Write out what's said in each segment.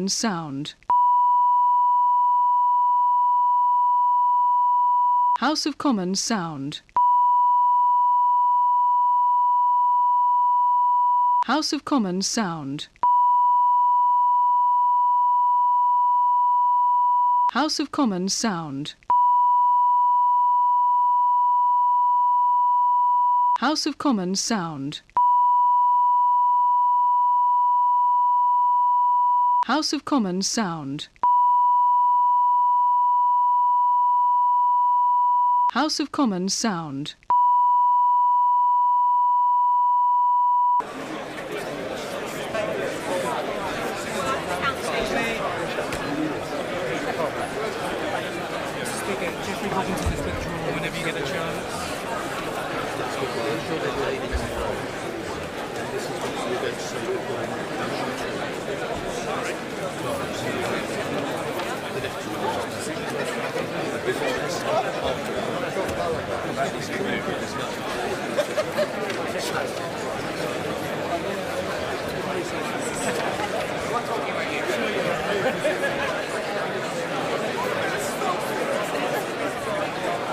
sound. House of Commons sound. House of Commons sound. House of Commons sound. House of Commons sound. House of Commons sound. House of Commons sound. Whenever you get a chance.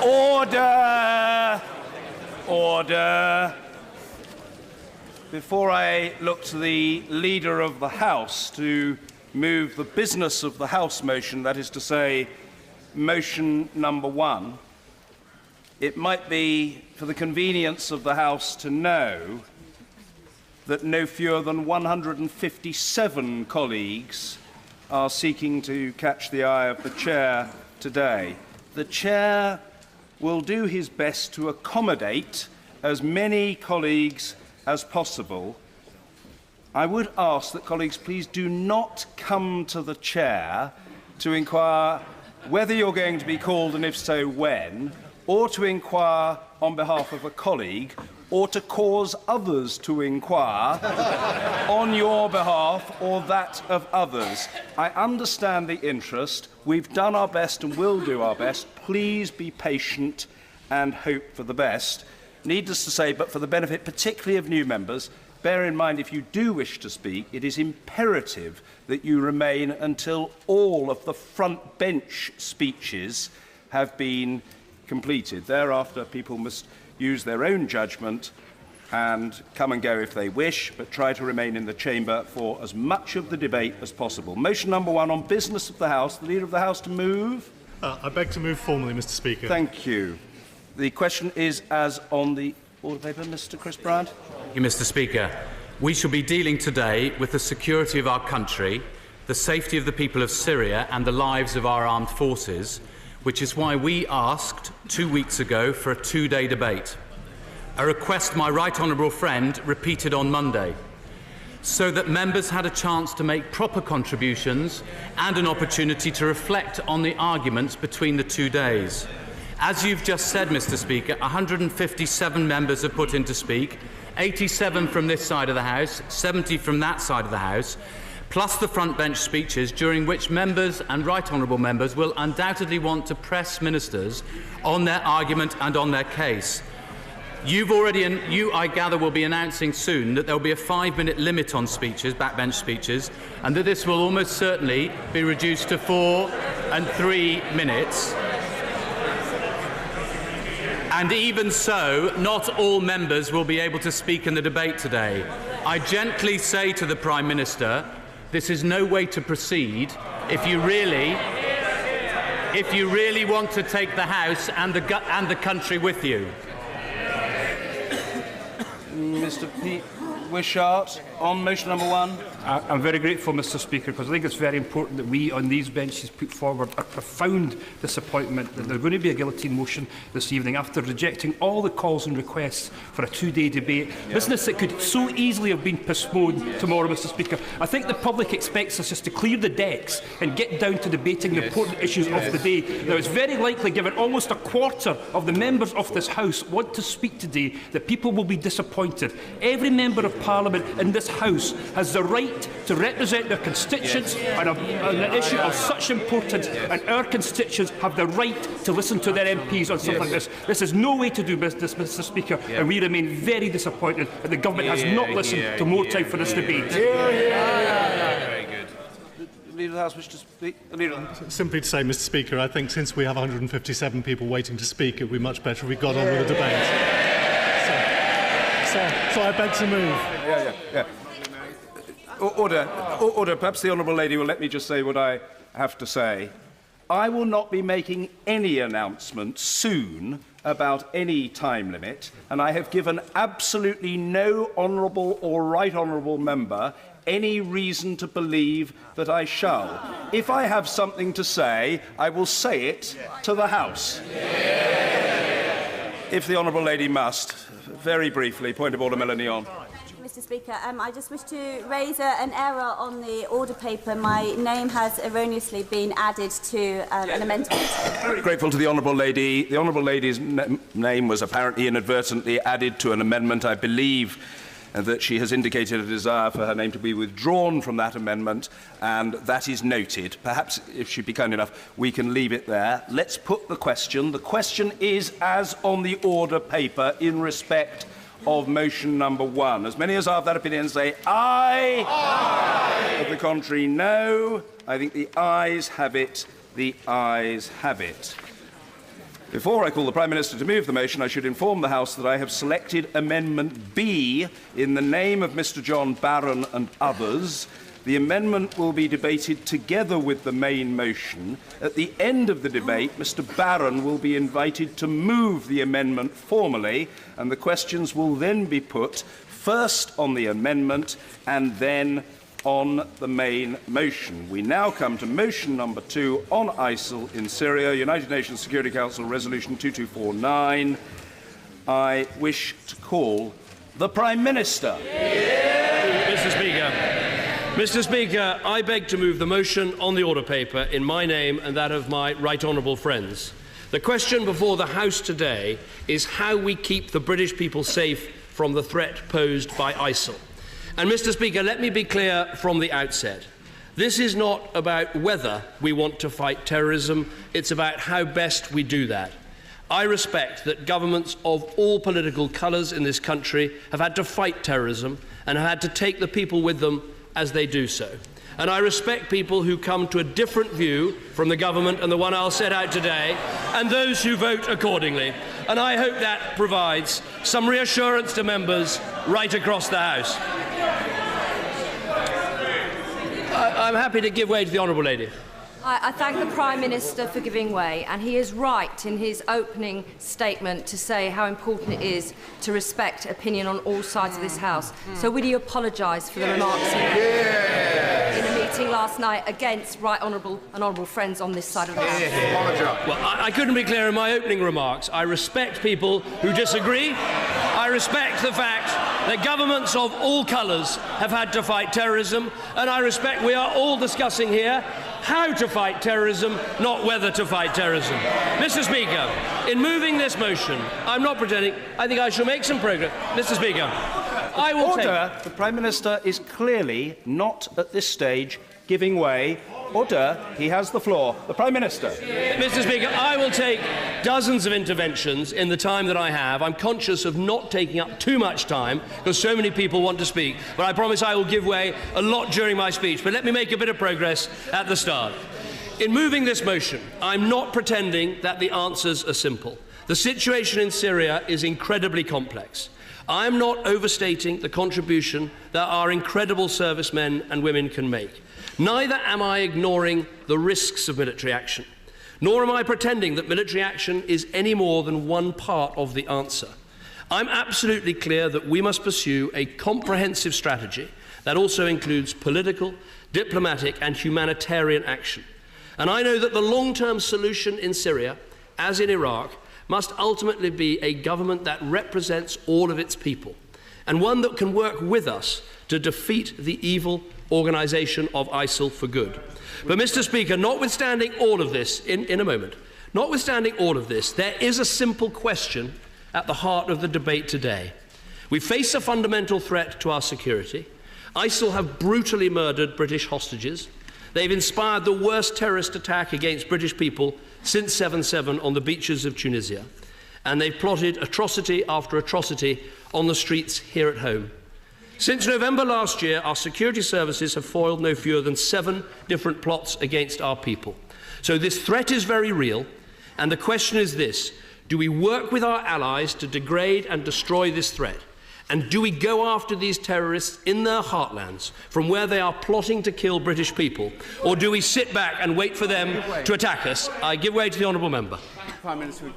Order! Order! Before I look to the Leader of the House to move the business of the House motion, that is to say, motion number 1, it might be for the convenience of the House to know that no fewer than 157 colleagues are seeking to catch the eye of the Chair today. The Chair will do his best to accommodate as many colleagues as possible. I would ask that colleagues please do not come to the Chair to inquire whether you're going to be called and if so when, or to inquire on behalf of a colleague, or to cause others to inquire on your behalf or that of others. I understand the interest. We've done our best and will do our best. Please be patient and hope for the best. Needless to say, but for the benefit particularly of new members, bear in mind if you do wish to speak, it is imperative that you remain until all of the front bench speeches have been completed. Thereafter, people must use their own judgment and come and go if they wish, but try to remain in the chamber for as much of the debate as possible. Motion number 1 on business of the House. The Leader of the House to move. I beg to move formally, Mr. Speaker. Thank you. The question is as on the order paper, Mr. Chris Bryant. Thank you, Mr. Speaker. We shall be dealing today with the security of our country, the safety of the people of Syria and the lives of our armed forces, which is why we asked 2 weeks ago for a 2-day debate, a request my right honourable friend repeated on Monday, so that members had a chance to make proper contributions and an opportunity to reflect on the arguments between the 2 days. As you've just said, Mr. Speaker, 157 members have put in to speak, 87 from this side of the House, 70 from that side of the House, plus the front bench speeches, during which members and right honourable members will undoubtedly want to press ministers on their argument and on their case. You, I gather, will be announcing soon that there will be a 5-minute limit on speeches, backbench speeches, and that this will almost certainly be reduced to 4 and 3 minutes. And even so, not all members will be able to speak in the debate today. I gently say to the Prime Minister, this is no way to proceed if you really want to take the House and the country with you. Mr. Pete Wishart, on motion number 1. I'm very grateful, Mr. Speaker, because I think it's very important that we on these benches put forward a profound disappointment that there's going to be a guillotine motion this evening after rejecting all the calls and requests for a 2-day debate. Business that could so easily have been postponed tomorrow, Mr. Speaker. I think the public expects us just to clear the decks and get down to debating the important issues of the day. Now, it's very likely, given almost a quarter of the members of this House want to speak today, that people will be disappointed. Every member of Parliament in this House has the right to represent their constituents on an issue of such importance, and our constituents have the right to listen to their MPs on something like this. This is no way to do business, Mr. Speaker, and we remain very disappointed that the government has not listened to more time for this debate. Very good. Leader of the House wish to speak? The Leader of the... Simply to say, Mr. Speaker, I think since we have 157 people waiting to speak, it would be much better if we got on with the debate. So I beg to move. Order. Perhaps the Honourable Lady will let me just say what I have to say. I will not be making any announcement soon about any time limit, and I have given absolutely no honourable or right honourable member any reason to believe that I shall. If I have something to say, I will say it to the House. If the Honourable Lady must, very briefly, point of order, Melanie On. Mr. Speaker, I just wish to raise an error on the order paper. My name has erroneously been added to an amendment. Very grateful to the Honourable Lady. The Honourable Lady's name was apparently inadvertently added to an amendment. I believe that she has indicated a desire for her name to be withdrawn from that amendment, and that is noted. Perhaps, if she'd be kind enough, we can leave it there. Let's put the question. The question is as on the order paper in respect of motion number 1. As many as are of that opinion say aye. Aye. Of the contrary, no. I think the ayes have it. The ayes have it. Before I call the Prime Minister to move the motion, I should inform the House that I have selected Amendment B in the name of Mr John Barron and others. The amendment will be debated together with the main motion. At the end of the debate, Mr Barron will be invited to move the amendment formally, and the questions will then be put first on the amendment and then on the main motion. We now come to motion number 2 on ISIL in Syria, United Nations Security Council Resolution 2249. I wish to call the Prime Minister. Mr. Speaker, I beg to move the motion on the order paper in my name and that of my right honourable friends. The question before the House today is how we keep the British people safe from the threat posed by ISIL. And, Mr. Speaker, let me be clear from the outset. This is not about whether we want to fight terrorism, it's about how best we do that. I respect that governments of all political colours in this country have had to fight terrorism and have had to take the people with them as they do so. And I respect people who come to a different view from the government and the one I'll set out today, and those who vote accordingly. And I hope that provides some reassurance to members right across the House. I'm happy to give way to the Honourable Lady. I thank the Prime Minister for giving way, and he is right in his opening statement to say how important it is to respect opinion on all sides of this House. So will you apologise for the remarks he made in a meeting last night against right honourable and honourable friends on this side of the House? Well, I couldn't be clearer in my opening remarks. I respect people who disagree. I respect the fact that governments of all colours have had to fight terrorism, and I respect we are all discussing here how to fight terrorism, not whether to fight terrorism. Mr. Speaker, in moving this motion, I'm not pretending, I think I shall make some progress. Mr. Speaker, I will Order. The Prime Minister is clearly not at this stage giving way. Order. He has the floor. The Prime Minister. Mr. Speaker, I will take dozens of interventions in the time that I have. I'm conscious of not taking up too much time because so many people want to speak, but I promise I will give way a lot during my speech. But let me make a bit of progress at the start. In moving this motion, I'm not pretending that the answers are simple. The situation in Syria is incredibly complex. I am not overstating the contribution that our incredible servicemen and women can make. Neither am I ignoring the risks of military action, nor am I pretending that military action is any more than one part of the answer. I'm absolutely clear that we must pursue a comprehensive strategy that also includes political, diplomatic and humanitarian action. And I know that the long-term solution in Syria, as in Iraq, must ultimately be a government that represents all of its people, and one that can work with us to defeat the evil organisation of ISIL for good. But, Mr. Speaker, notwithstanding all of this, in a moment, notwithstanding all of this, there is a simple question at the heart of the debate today. We face a fundamental threat to our security. ISIL have brutally murdered British hostages. They've inspired the worst terrorist attack against British people since 7/7 on the beaches of Tunisia. And they've plotted atrocity after atrocity on the streets here at home. Since November last year, our security services have foiled no fewer than 7 different plots against our people. So this threat is very real, and the question is this: do we work with our allies to degrade and destroy this threat? And do we go after these terrorists in their heartlands, from where they are plotting to kill British people? Or do we sit back and wait for them to attack us? I give way to the honourable member. Prime Minister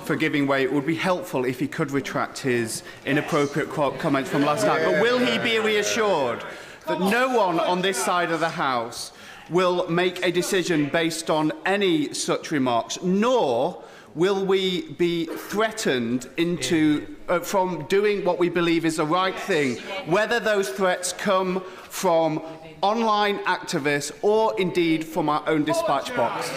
for giving way. It would be helpful if he could retract his inappropriate comments from last night. But will he be reassured that no one on this side of the House will make a decision based on any such remarks, nor will we be threatened into from doing what we believe is the right thing, whether those threats come from online activists or indeed from our own dispatch box?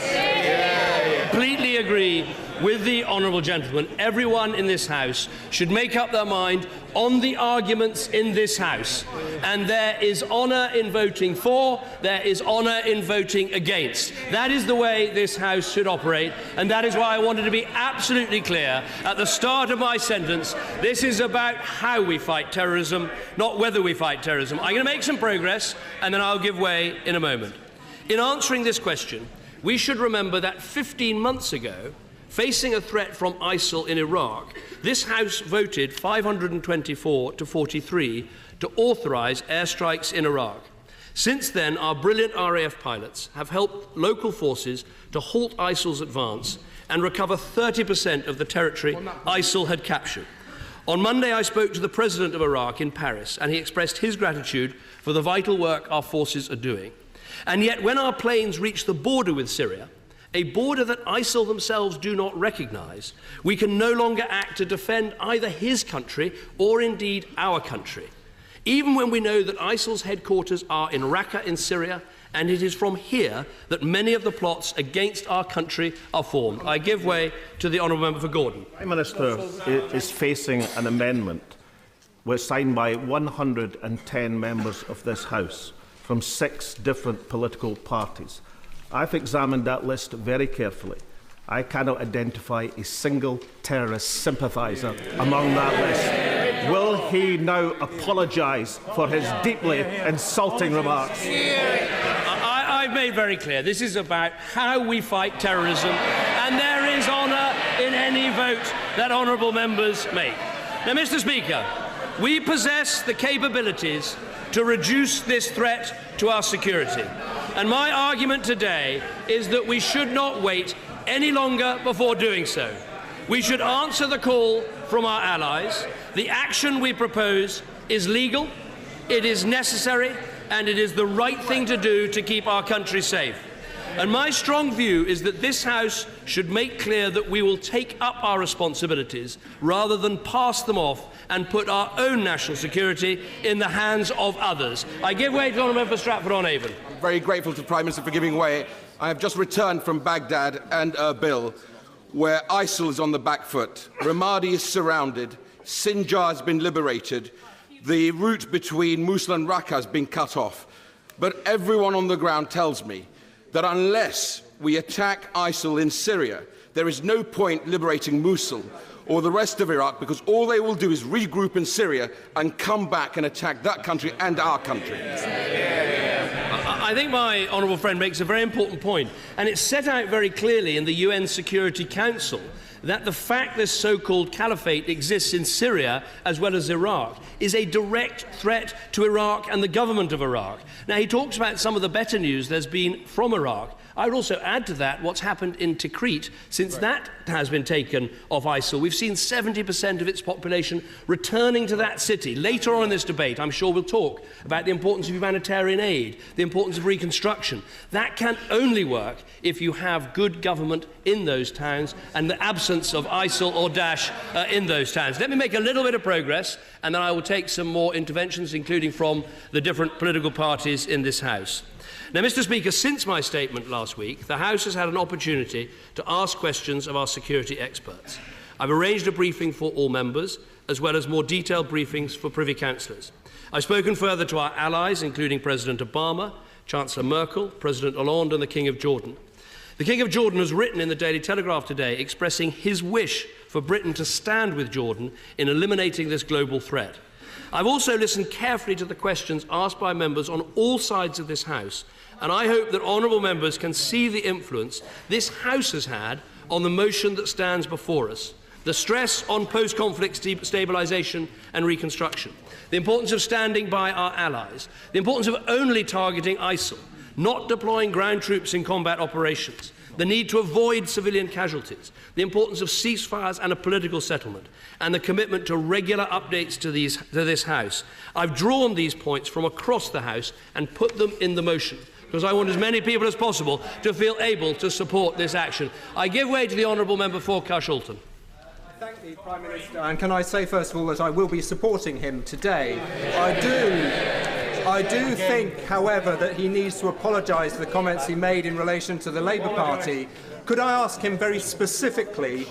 Completely agree with the honourable gentleman. Everyone in this House should make up their mind on the arguments in this House. And there is honour in voting for, there is honour in voting against. That is the way this House should operate, and that is why I wanted to be absolutely clear at the start of my sentence. This is about how we fight terrorism, not whether we fight terrorism. I'm going to make some progress, and then I'll give way in a moment. In answering this question, we should remember that 15 months ago, facing a threat from ISIL in Iraq, this House voted 524 to 43 to authorise airstrikes in Iraq. Since then, our brilliant RAF pilots have helped local forces to halt ISIL's advance and recover 30% of the territory ISIL had captured. On Monday, I spoke to the President of Iraq in Paris, and he expressed his gratitude for the vital work our forces are doing. And yet, when our planes reach the border with Syria, a border that ISIL themselves do not recognise, we can no longer act to defend either his country or indeed our country. Even when we know that ISIL's headquarters are in Raqqa in Syria, and it is from here that many of the plots against our country are formed. I give way to the honourable member for Gordon. The Prime Minister is facing an amendment which was signed by 110 members of this House from 6 different political parties. I've examined that list very carefully. I cannot identify a single terrorist sympathiser among that list. Will he now apologise for his deeply insulting remarks? I've made very clear this is about how we fight terrorism, and there is honour in any vote that honourable members make. Now, Mr. Speaker, we possess the capabilities to reduce this threat to our security. And my argument today is that we should not wait any longer before doing so. We should answer the call from our allies. The action we propose is legal, it is necessary, and it is the right thing to do to keep our country safe. And my strong view is that this House should make clear that we will take up our responsibilities rather than pass them off and put our own national security in the hands of others. I give way to the honourable member for Stratford-on-Avon. I'm very grateful to the Prime Minister for giving way. I have just returned from Baghdad and Erbil, where ISIL is on the back foot. Ramadi is surrounded. Sinjar has been liberated. The route between Mosul and Raqqa has been cut off. But everyone on the ground tells me that unless we attack ISIL in Syria, there is no point liberating Mosul or the rest of Iraq, because all they will do is regroup in Syria and come back and attack that country and our country. I think my honourable friend makes a very important point, and it's set out very clearly in the UN Security Council that the fact this so-called caliphate exists in Syria as well as Iraq is a direct threat to Iraq and the government of Iraq. Now, he talks about some of the better news there's been from Iraq. I would also add to that what's happened in Tikrit since that has been taken off ISIL. We've seen 70% of its population returning to that city. Later on in this debate, I'm sure we'll talk about the importance of humanitarian aid, the importance of reconstruction. That can only work if you have good government in those towns and the absence of ISIL or Daesh in those towns. Let me make a little bit of progress, and then I will take some more interventions, including from the different political parties in this House. Now, Mr. Speaker, since my statement last week, the House has had an opportunity to ask questions of our security experts. I've arranged a briefing for all members, as well as more detailed briefings for Privy Councillors. I've spoken further to our allies, including President Obama, Chancellor Merkel, President Hollande and the King of Jordan. The King of Jordan has written in the Daily Telegraph today expressing his wish for Britain to stand with Jordan in eliminating this global threat. I've also listened carefully to the questions asked by members on all sides of this House, and I hope that honourable members can see the influence this House has had on the motion that stands before us. The stress on post-conflict stabilisation and reconstruction, the importance of standing by our allies, the importance of only targeting ISIL, not deploying ground troops in combat operations, the need to avoid civilian casualties, the importance of ceasefires and a political settlement, and the commitment to regular updates to this House. I've drawn these points from across the House and put them in the motion, because I want as many people as possible to feel able to support this action. I give way to the honourable member for Carshalton. Thank the Prime Minister, and can I say first of all that I will be supporting him today. I do think, however, that he needs to apologise for the comments he made in relation to the Labour Party. Could I ask him very specifically,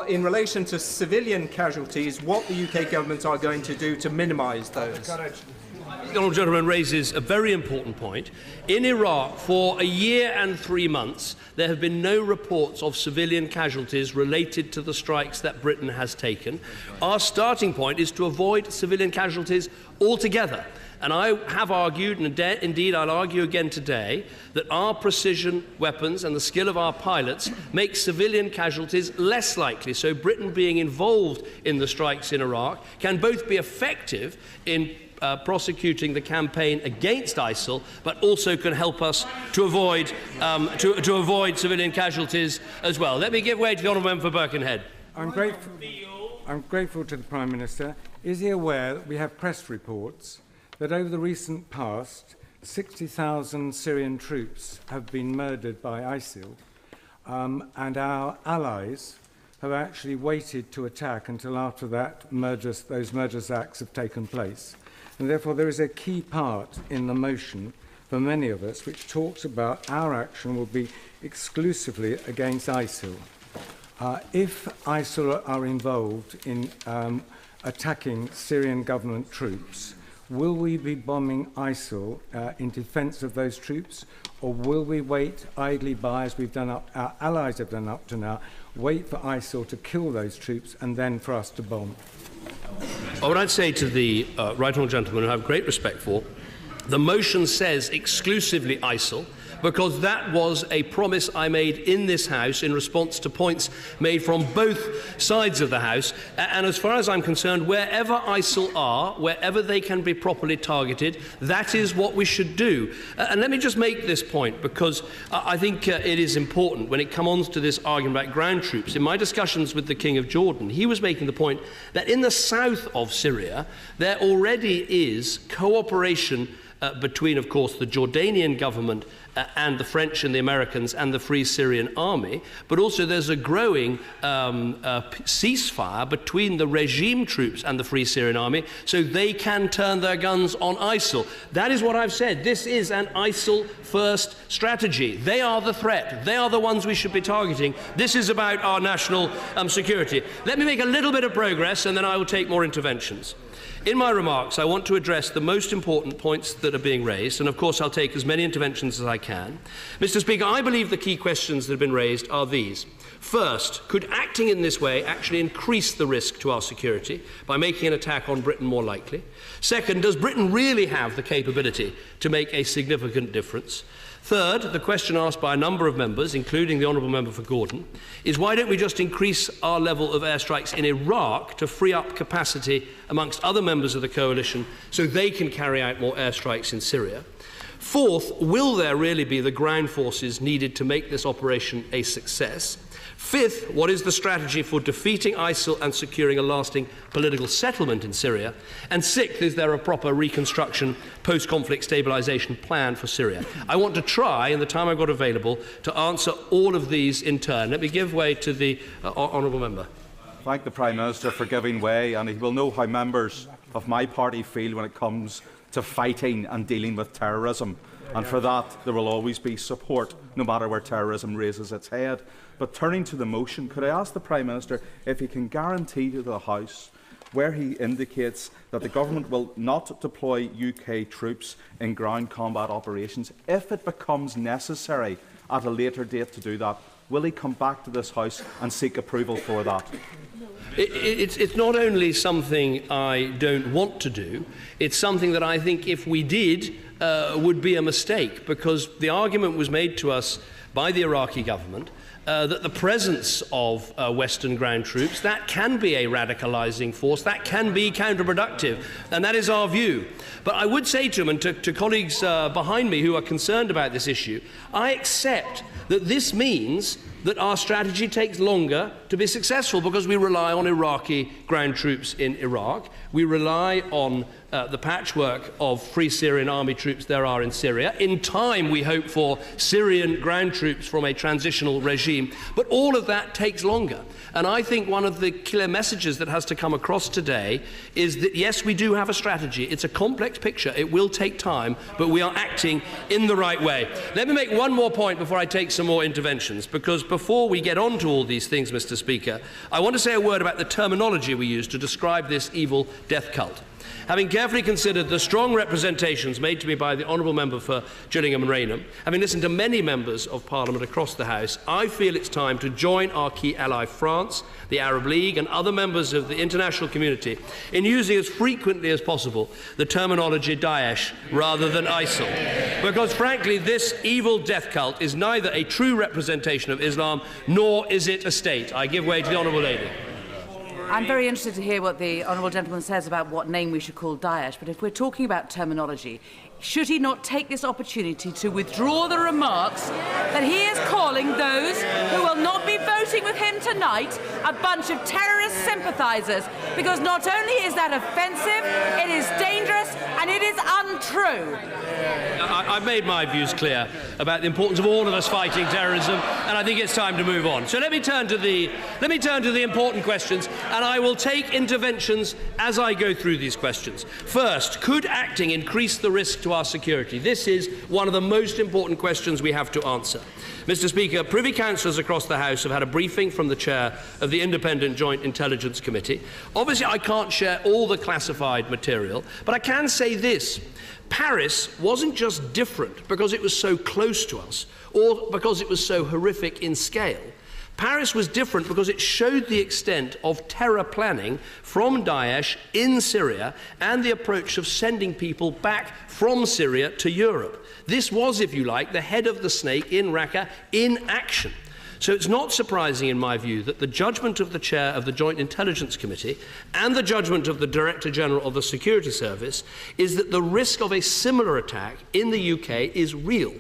in relation to civilian casualties, what the UK government are going to do to minimise those? The honourable gentleman raises a very important point. In Iraq, for a year and 3 months, there have been no reports of civilian casualties related to the strikes that Britain has taken. Our starting point is to avoid civilian casualties altogether. And I have argued, and indeed I'll argue again today, that our precision weapons and the skill of our pilots make civilian casualties less likely. So Britain being involved in the strikes in Iraq can both be effective in prosecuting the campaign against ISIL, but also can help us to avoid civilian casualties as well. Let me give way to the honourable member for Birkenhead. I'm grateful to the Prime Minister. Is he aware that we have press reports that over the recent past, 60,000 Syrian troops have been murdered by ISIL, and our allies have actually waited to attack until after that those murderous acts have taken place. And therefore there is a key part in the motion for many of us which talks about our action will be exclusively against ISIL. If ISIL are involved in attacking Syrian government troops, will we be bombing ISIL in defence of those troops, or will we wait idly by, as our allies have done up to now, wait for ISIL to kill those troops and then for us to bomb? What I'd say to the right honourable gentleman, who I have great respect for, the motion says exclusively ISIL, because that was a promise I made in this House in response to points made from both sides of the House. And as far as I'm concerned, wherever ISIL are, wherever they can be properly targeted, that is what we should do. And let me just make this point, because I think it is important when it comes to this argument about ground troops. In my discussions with the King of Jordan, he was making the point that in the south of Syria, there already is cooperation between, of course, the Jordanian government and the French and the Americans and the Free Syrian Army, but also there's a growing ceasefire between the regime troops and the Free Syrian Army so they can turn their guns on ISIL. That is what I've said. This is an ISIL-first strategy. They are the threat. They are the ones we should be targeting. This is about our national security. Let me make a little bit of progress and then I will take more interventions. In my remarks, I want to address the most important points that are being raised, and of course I'll take as many interventions as I can. Mr. Speaker, I believe the key questions that have been raised are these. First, could acting in this way actually increase the risk to our security by making an attack on Britain more likely? Second, does Britain really have the capability to make a significant difference? Third, the question asked by a number of members, including the honourable member for Gordon, is why don't we just increase our level of airstrikes in Iraq to free up capacity amongst other members of the coalition so they can carry out more airstrikes in Syria? Fourth, will there really be the ground forces needed to make this operation a success? Fifth, what is the strategy for defeating ISIL and securing a lasting political settlement in Syria? And sixth, is there a proper reconstruction, post-conflict stabilisation plan for Syria? I want to try, in the time I've got available, to answer all of these in turn. Let me give way to the honourable member. Thank the Prime Minister for giving way, and he will know how members of my party feel when it comes to fighting and dealing with terrorism. And for that, there will always be support, no matter where terrorism raises its head. But turning to the motion, could I ask the Prime Minister if he can guarantee to the House, where he indicates that the government will not deploy UK troops in ground combat operations, if it becomes necessary at a later date to do that, Will he come back to this House and seek approval for that? It's not only something I don't want to do, it's something that I think if we did would be a mistake, because the argument was made to us by the Iraqi government that the presence of Western ground troops, that can be a radicalising force, that can be counterproductive, and that is our view. But I would say to them, and to colleagues behind me who are concerned about this issue, I accept that this means that our strategy takes longer to be successful because we rely on Iraqi ground troops in Iraq. We rely on the patchwork of Free Syrian Army troops there are in Syria. In time, we hope for Syrian ground troops from a transitional regime. But all of that takes longer. And I think one of the clear messages that has to come across today is that, yes, we do have a strategy. It's a complex picture. It will take time, but we are acting in the right way. Let me make one more point before I take some more interventions, because before we get on to all these things, Mr. Speaker, I want to say a word about the terminology we use to describe this evil death cult. Having carefully considered the strong representations made to me by the Honourable Member for Gillingham and Rainham, having listened to many members of Parliament across the House, I feel it's time to join our key ally France, the Arab League and other members of the international community in using as frequently as possible the terminology Daesh rather than ISIL. Because frankly, this evil death cult is neither a true representation of Islam nor is it a state. I give way to the Honourable Lady. I'm very interested to hear what the honourable gentleman says about what name we should call Daesh, but if we're talking about terminology, should he not take this opportunity to withdraw the remarks that he is calling those who will not be voting with him tonight a bunch of terrorist sympathisers? Because not only is that offensive, it is dangerous and it is untrue. I've made my views clear about the importance of all of us fighting terrorism, and I think it's time to move on. So let me turn to the important questions, and I will take interventions as I go through these questions. First, could acting increase the risk to our security? This is one of the most important questions we have to answer. Mr. Speaker, Privy Councillors across the House have had a briefing from the Chair of the Independent Joint Intelligence Committee. Obviously, I can't share all the classified material, but I can say this. Paris wasn't just different because it was so close to us or because it was so horrific in scale. Paris was different because it showed the extent of terror planning from Daesh in Syria and the approach of sending people back from Syria to Europe. This was, if you like, the head of the snake in Raqqa in action. So it's not surprising, in my view, that the judgment of the Chair of the Joint Intelligence Committee and the judgment of the Director General of the Security Service is that the risk of a similar attack in the UK is real,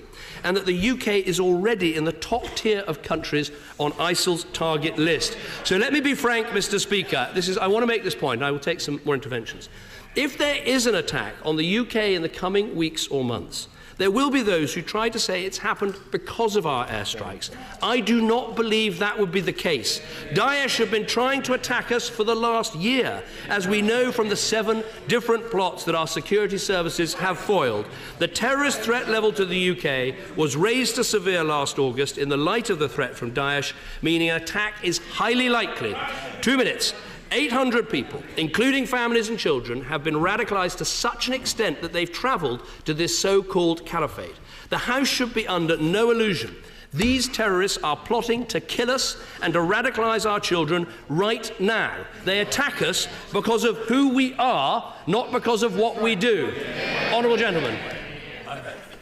and that the UK is already in the top tier of countries on ISIL's target list. So let me be frank, Mr. Speaker. I want to make this point, and I will take some more interventions. If there is an attack on the UK in the coming weeks or months, there will be those who try to say it's happened because of our airstrikes. I do not believe that would be the case. Daesh have been trying to attack us for the last year, as we know from the 7 different plots that our security services have foiled. The terrorist threat level to the UK was raised to severe last August in the light of the threat from Daesh, meaning an attack is highly likely. 2 minutes. 800 people, including families and children, have been radicalised to such an extent that they've travelled to this so-called caliphate. The House should be under no illusion. These terrorists are plotting to kill us and to radicalise our children right now. They attack us because of who we are, not because of what we do. Honourable gentleman.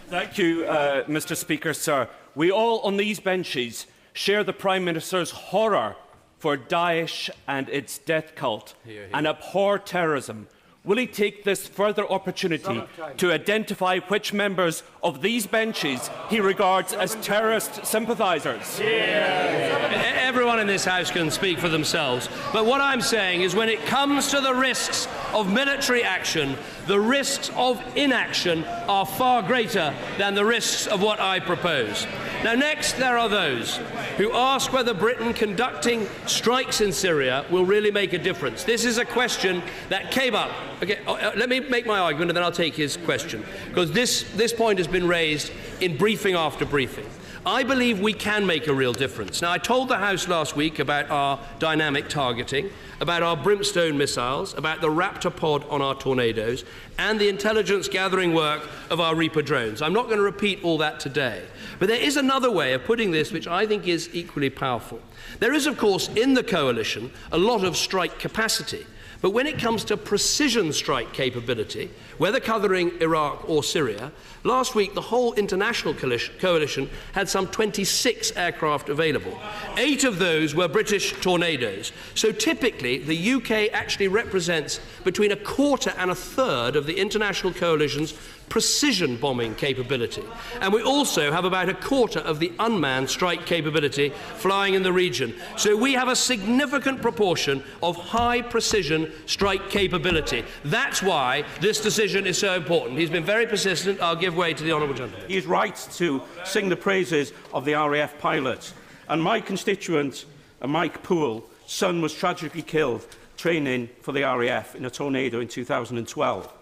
Thank you, Mr. Speaker, sir. We all on these benches share the Prime Minister's horror for Daesh and its death cult and abhor terrorism. Will he take this further opportunity to identify which members of these benches he regards as terrorist sympathisers? Everyone in this House can speak for themselves, but what I'm saying is when it comes to the risks of military action, the risks of inaction are far greater than the risks of what I propose. Now, next, there are those who ask whether Britain conducting strikes in Syria will really make a difference. This is a question that came up. Okay, let me make my argument and then I'll take his question, because this point has been raised in briefing after briefing. I believe we can make a real difference. Now, I told the House last week about our dynamic targeting, about our brimstone missiles, about the Raptor pod on our Tornadoes, and the intelligence gathering work of our Reaper drones. I'm not going to repeat all that today. But there is another way of putting this which I think is equally powerful. There is, of course, in the coalition, a lot of strike capacity. But when it comes to precision strike capability, whether covering Iraq or Syria, last week the whole international coalition had some 26 aircraft available. 8 of those were British Tornadoes. So typically the UK actually represents between a quarter and a third of the international coalition's precision bombing capability. And we also have about a quarter of the unmanned strike capability flying in the region. So we have a significant proportion of high precision strike capability. That's why this decision is so important. He's been very persistent. I'll give way to the honourable gentleman. He is right to sing the praises of the RAF pilots. And my constituent, Mike Poole, son was tragically killed training for the RAF in a tornado in 2012.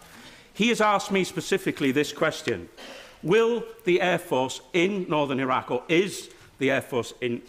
He has asked me specifically this question: will the Air Force in northern Iraq, or is the Air Force in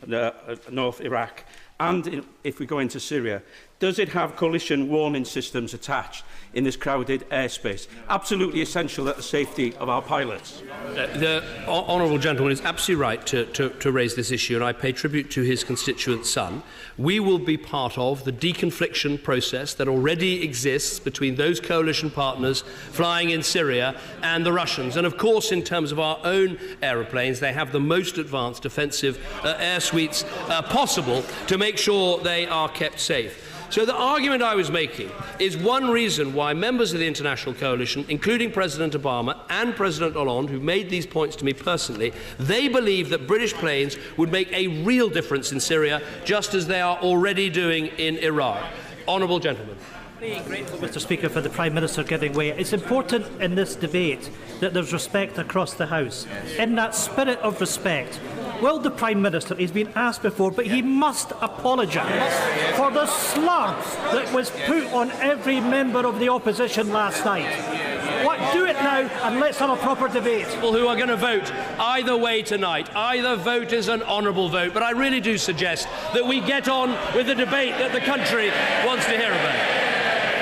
North Iraq, and if we go into Syria, does it have coalition warning systems attached in this crowded airspace? Absolutely essential at the safety of our pilots. The honourable gentleman is absolutely right to raise this issue, and I pay tribute to his constituent son. We will be part of the deconfliction process that already exists between those coalition partners flying in Syria and the Russians. And of course, in terms of our own aeroplanes, they have the most advanced defensive air suites possible to make sure they are kept safe. So the argument I was making is one reason why members of the international coalition, including President Obama and President Hollande, who made these points to me personally, they believe that British planes would make a real difference in Syria, just as they are already doing in Iraq. Honourable gentleman. I'm grateful, Mr. Speaker, for the Prime Minister giving way. It's important in this debate that there's respect across the House. In that spirit of respect, will the Prime Minister, he's been asked before, but he must apologise for the slur that was put on every member of the opposition last night. Do it now and let's have a proper debate. People who are going to vote either way tonight, either vote is an honourable vote, but I really do suggest that we get on with the debate that the country wants to hear about.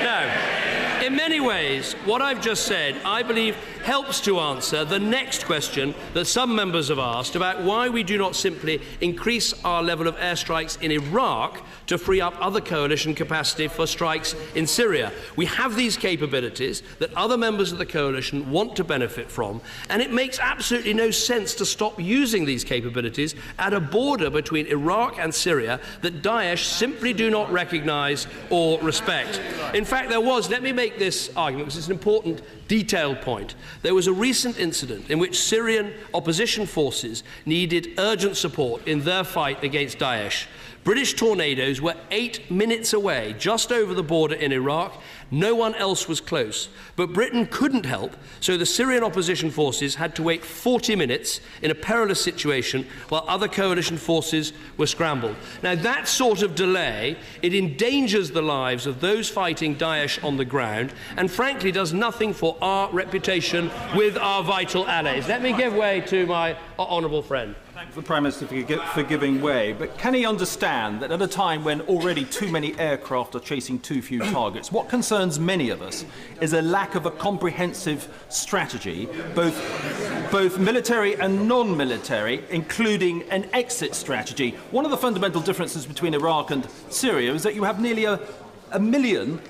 Now, in many ways, what I've just said, I believe, helps to answer the next question that some members have asked about why we do not simply increase our level of airstrikes in Iraq to free up other coalition capacity for strikes in Syria. We have these capabilities that other members of the coalition want to benefit from, and it makes absolutely no sense to stop using these capabilities at a border between Iraq and Syria that Daesh simply do not recognise or respect. In fact, there was, let me make this argument because it's an important detailed point. There was a recent incident in which Syrian opposition forces needed urgent support in their fight against Daesh. British Tornadoes were 8 minutes away, just over the border in Iraq. No one else was close. But Britain couldn't help, so the Syrian opposition forces had to wait 40 minutes in a perilous situation while other coalition forces were scrambled. Now, that sort of delay, it endangers the lives of those fighting Daesh on the ground and frankly does nothing for our reputation with our vital allies. Let me give way to my honourable friend. Thank the Prime Minister for giving way, but can he understand that at a time when already too many aircraft are chasing too few targets, what concerns many of us is a lack of a comprehensive strategy, both military and non-military, including an exit strategy? One of the fundamental differences between Iraq and Syria is that you have nearly a million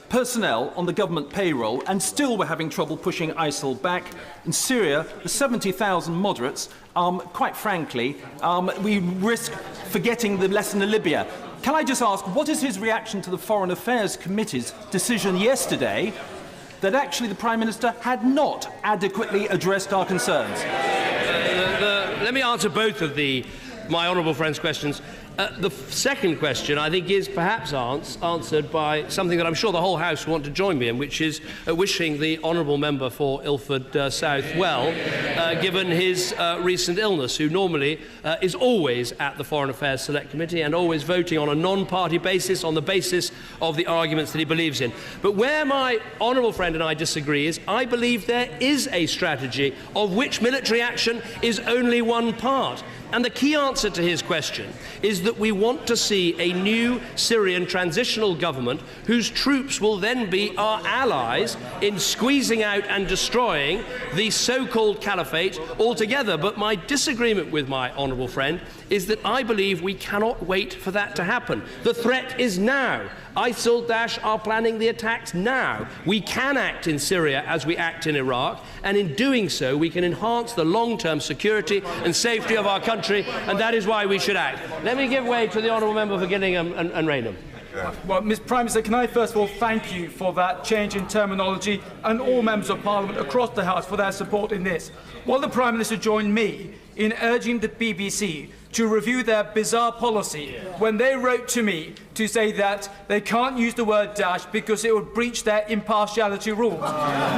personnel on the government payroll, and still we're having trouble pushing ISIL back. In Syria, the 70,000 moderates, quite frankly, we risk forgetting the lesson of Libya. Can I just ask, what is his reaction to the Foreign Affairs Committee's decision yesterday that actually the Prime Minister had not adequately addressed our concerns? Let me answer both of the my honourable friend's questions. The second question, I think, is perhaps answered by something that I'm sure the whole House will want to join me in, which is wishing the honourable member for Ilford South well, given his recent illness, who normally is always at the Foreign Affairs Select Committee and always voting on a non-party basis, on the basis of the arguments that he believes in. But where my honourable friend and I disagree is I believe there is a strategy of which military action is only one part. And the key answer to his question is that we want to see a new Syrian transitional government whose troops will then be our allies in squeezing out and destroying the so-called caliphate altogether. But my disagreement with my honourable friend is that I believe we cannot wait for that to happen. The threat is now. ISIL, Daesh are planning the attacks now. We can act in Syria as we act in Iraq, and in doing so we can enhance the long-term security and safety of our country, and that is why we should act. Let me give way to the honourable member for Gillingham and Raynham. Well, Mr. Prime Minister, can I first of all thank you for that change in terminology and all members of Parliament across the House for their support in this. Will the Prime Minister join me in urging the BBC to review their bizarre policy when they wrote to me to say that they can't use the word Daesh because it would breach their impartiality rules?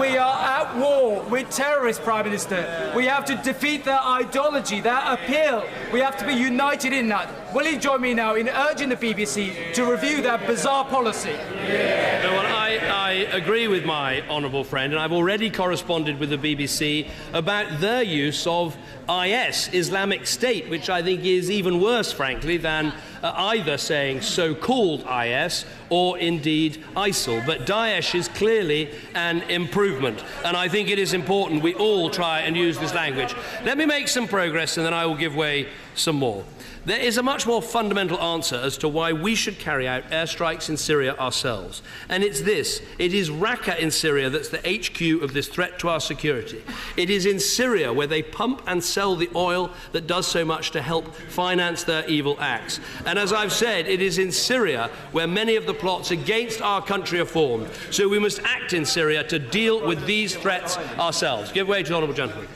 We are at war with terrorists, Prime Minister. We have to defeat their ideology, their appeal. We have to be united in that. Will he join me now in urging the BBC to review their bizarre policy? No, well, I agree with my honourable friend, and I've already corresponded with the BBC about their use of IS, Islamic State, which I think is even worse, frankly, than either saying so-called IS or indeed ISIL. But Daesh is clearly an improvement, and I think it is important we all try and use this language. Let me make some progress, and then I will give way some more. There is a much more fundamental answer as to why we should carry out airstrikes in Syria ourselves. And it's this. It is Raqqa in Syria that's the HQ of this threat to our security. It is in Syria where they pump and sell the oil that does so much to help finance their evil acts. And as I've said, it is in Syria where many of the plots against our country are formed. So we must act in Syria to deal with these threats ourselves. Give way to the honourable gentleman.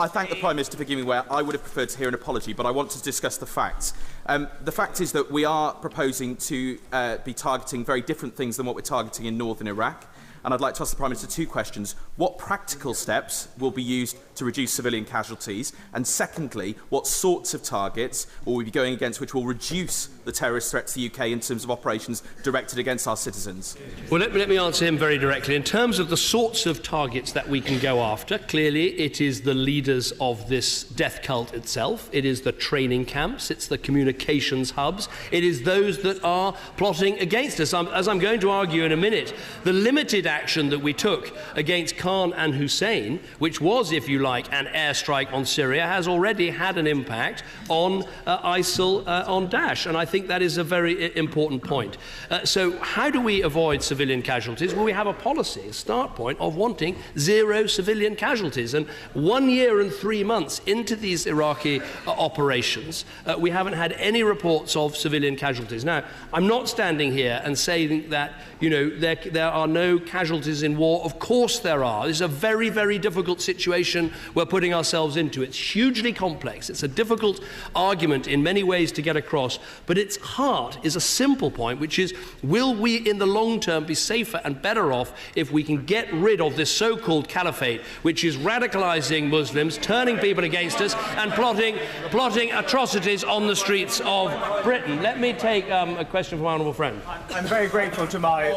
I thank the Prime Minister for giving way. I would have preferred to hear an apology, but I want to discuss the facts. The fact is that we are proposing to be targeting very different things than what we're targeting in northern Iraq. And I'd like to ask the Prime Minister two questions. What practical steps will be used to reduce civilian casualties? And secondly, what sorts of targets will we be going against which will reduce the terrorist threat to the UK in terms of operations directed against our citizens? Well, let me answer him very directly. In terms of the sorts of targets that we can go after, clearly it is the leaders of this death cult itself. It is the training camps. It's the communications hubs. It is those that are plotting against us. As I'm going to argue in a minute, the limited action that we took against Khan and Hussein, which was, if you like, an airstrike on Syria, has already had an impact on ISIL, on Daesh. And I think that is a very important point. So how do we avoid civilian casualties? Well, we have a policy, a start point, of wanting zero civilian casualties. And 1 year and 3 months into these Iraqi operations, we haven't had any reports of civilian casualties. Now, I'm not standing here and saying that, you know, there are no casualties in war. Of course there are. This is a very, very difficult situation we're putting ourselves into. It's hugely complex. It's a difficult argument in many ways to get across, but its heart is a simple point, which is, will we in the long term be safer and better off if we can get rid of this so-called caliphate, which is radicalizing Muslims, turning people against us, and plotting atrocities on the streets of Britain? Let me take a question from my honourable friend. I'm very grateful to my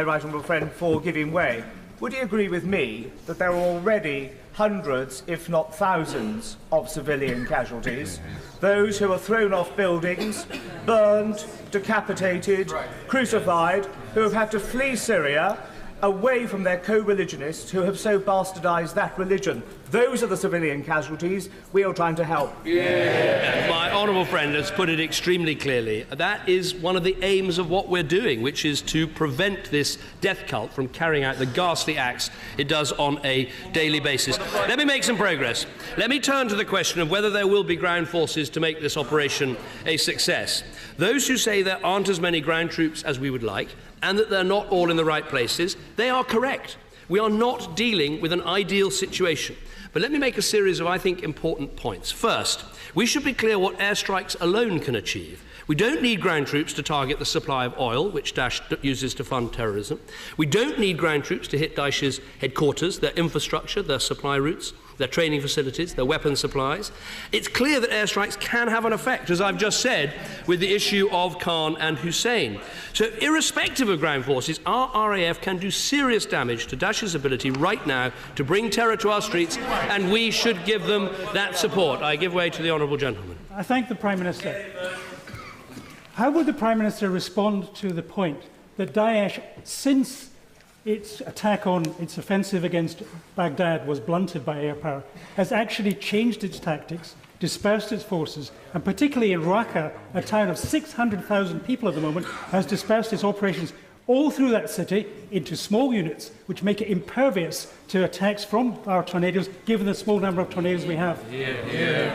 right honourable friend for giving way. Would he agree with me that there are already hundreds, if not thousands, of civilian casualties? Those who are thrown off buildings, burned, decapitated, crucified, who have had to flee Syria away from their co-religionists who have so bastardised that religion. Those are the civilian casualties we are trying to help. Yeah. My honourable friend has put it extremely clearly. That is one of the aims of what we're doing, which is to prevent this death cult from carrying out the ghastly acts it does on a daily basis. Let me make some progress. Let me turn to the question of whether there will be ground forces to make this operation a success. Those who say there aren't as many ground troops as we would like, and that they're not all in the right places, they are correct. We are not dealing with an ideal situation. But let me make a series of, I think, important points. First, we should be clear what airstrikes alone can achieve. We don't need ground troops to target the supply of oil, which Daesh uses to fund terrorism. We don't need ground troops to hit Daesh's headquarters, their infrastructure, their supply routes, their training facilities, their weapons supplies. It's clear that airstrikes can have an effect, as I've just said, with the issue of Khan and Hussein. So irrespective of ground forces, our RAF can do serious damage to Daesh's ability right now to bring terror to our streets, and we should give them that support. I give way to the honourable gentleman. I thank the Prime Minister. How would the Prime Minister respond to the point that Daesh, since its attack on its offensive against Baghdad was blunted by air power, has actually changed its tactics, dispersed its forces, and particularly in Raqqa, a town of 600,000 people at the moment, has dispersed its operations all through that city into small units, which make it impervious to attacks from our tornadoes, given the small number of tornadoes we have?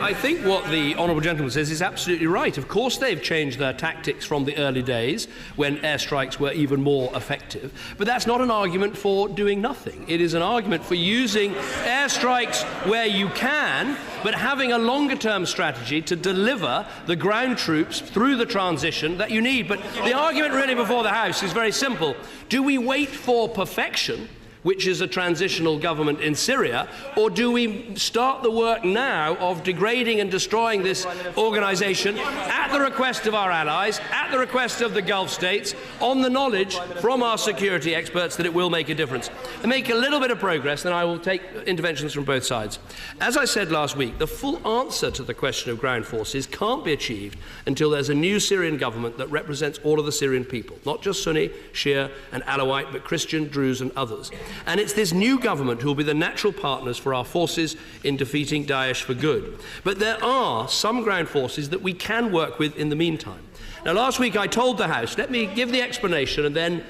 I think what the honourable gentleman says is absolutely right. Of course they've changed their tactics from the early days when airstrikes were even more effective. But that's not an argument for doing nothing. It is an argument for using airstrikes where you can, but having a longer-term strategy to deliver the ground troops through the transition that you need. But the argument really before the House is very simple. Do we wait for perfection, which is a transitional government in Syria, or do we start the work now of degrading and destroying this organisation at the request of our allies, at the request of the Gulf states, on the knowledge from our security experts that it will make a difference? And make a little bit of progress, then I will take interventions from both sides. As I said last week, the full answer to the question of ground forces can't be achieved until there's a new Syrian government that represents all of the Syrian people, not just Sunni, Shia and Alawite, but Christian, Druze and others. And it's this new government who will be the natural partners for our forces in defeating Daesh for good. But there are some ground forces that we can work with in the meantime. Now, last week I told the House, let me give the explanation and then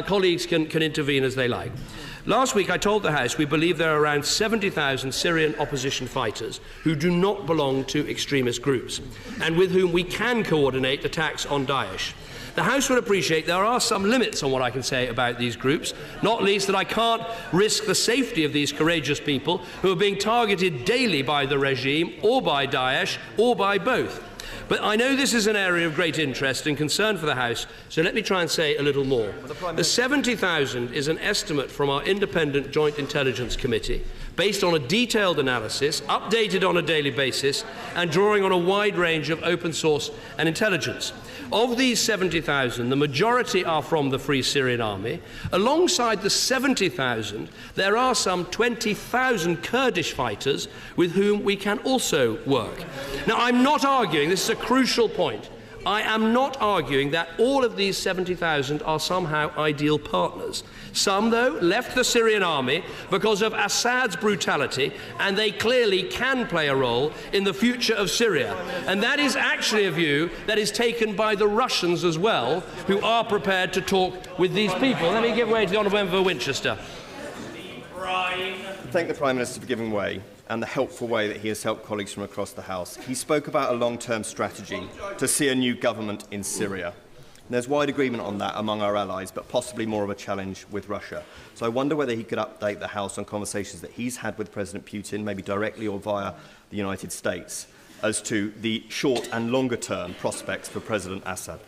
colleagues can intervene as they like. Last week I told the House we believe there are around 70,000 Syrian opposition fighters who do not belong to extremist groups and with whom we can coordinate attacks on Daesh. The House would appreciate there are some limits on what I can say about these groups, not least that I can't risk the safety of these courageous people who are being targeted daily by the regime or by Daesh or by both. But I know this is an area of great interest and concern for the House, so let me try and say a little more. The 70,000 is an estimate from our independent Joint Intelligence Committee, based on a detailed analysis, updated on a daily basis, and drawing on a wide range of open source and intelligence. Of these 70,000, the majority are from the Free Syrian Army. Alongside the 70,000, there are some 20,000 Kurdish fighters with whom we can also work. Now, I'm not arguing, this is a crucial point, I am not arguing that all of these 70,000 are somehow ideal partners. Some, though, left the Syrian army because of Assad's brutality, and they clearly can play a role in the future of Syria. And that is actually a view that is taken by the Russians as well, who are prepared to talk with these people. Let me give way to the Honourable Member for Winchester. Thank the Prime Minister for giving way and the helpful way that he has helped colleagues from across the House. He spoke about a long-term strategy to see a new government in Syria. There's wide agreement on that among our allies, but possibly more of a challenge with Russia. So I wonder whether he could update the House on conversations that he's had with President Putin, maybe directly or via the United States, as to the short and longer-term prospects for President Assad.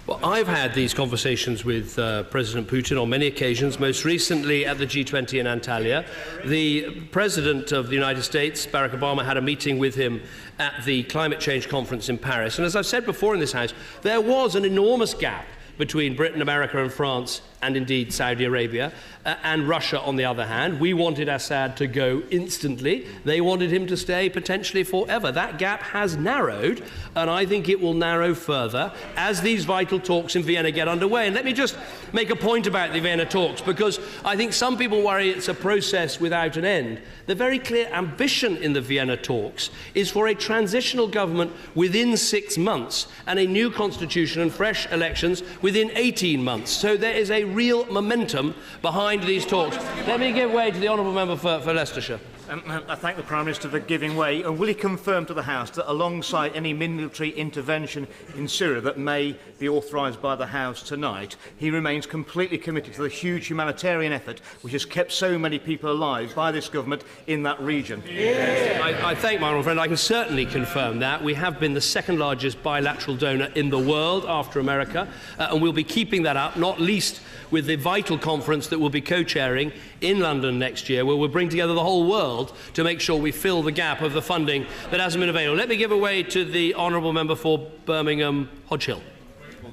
Well, I've had these conversations with President Putin on many occasions, most recently at the G20 in Antalya. The President of the United States, Barack Obama, had a meeting with him at the climate change conference in Paris. And as I've said before in this House, there was an enormous gap between Britain, America and France, and indeed Saudi Arabia, and Russia on the other hand. We wanted Assad to go instantly. They wanted him to stay potentially forever. That gap has narrowed, and I think it will narrow further as these vital talks in Vienna get underway. And let me just make a point about the Vienna talks, because I think some people worry it's a process without an end. The very clear ambition in the Vienna talks is for a transitional government within 6 months and a new constitution and fresh elections within 18 months. So there is a real momentum behind these talks. Let me give way to the Honourable Member for Leicestershire. I thank the Prime Minister for giving way. And will he confirm to the House that alongside any military intervention in Syria that may be authorised by the House tonight, he remains completely committed to the huge humanitarian effort which has kept so many people alive by this government in that region? I thank my honourable friend. I can certainly confirm that. We have been the second largest bilateral donor in the world after America, and we'll be keeping that up, not least with the vital conference that we'll be co-chairing in London next year, where we'll bring together the whole world to make sure we fill the gap of the funding that hasn't been available. Let me give away to the honourable member for Birmingham Hodge Hill.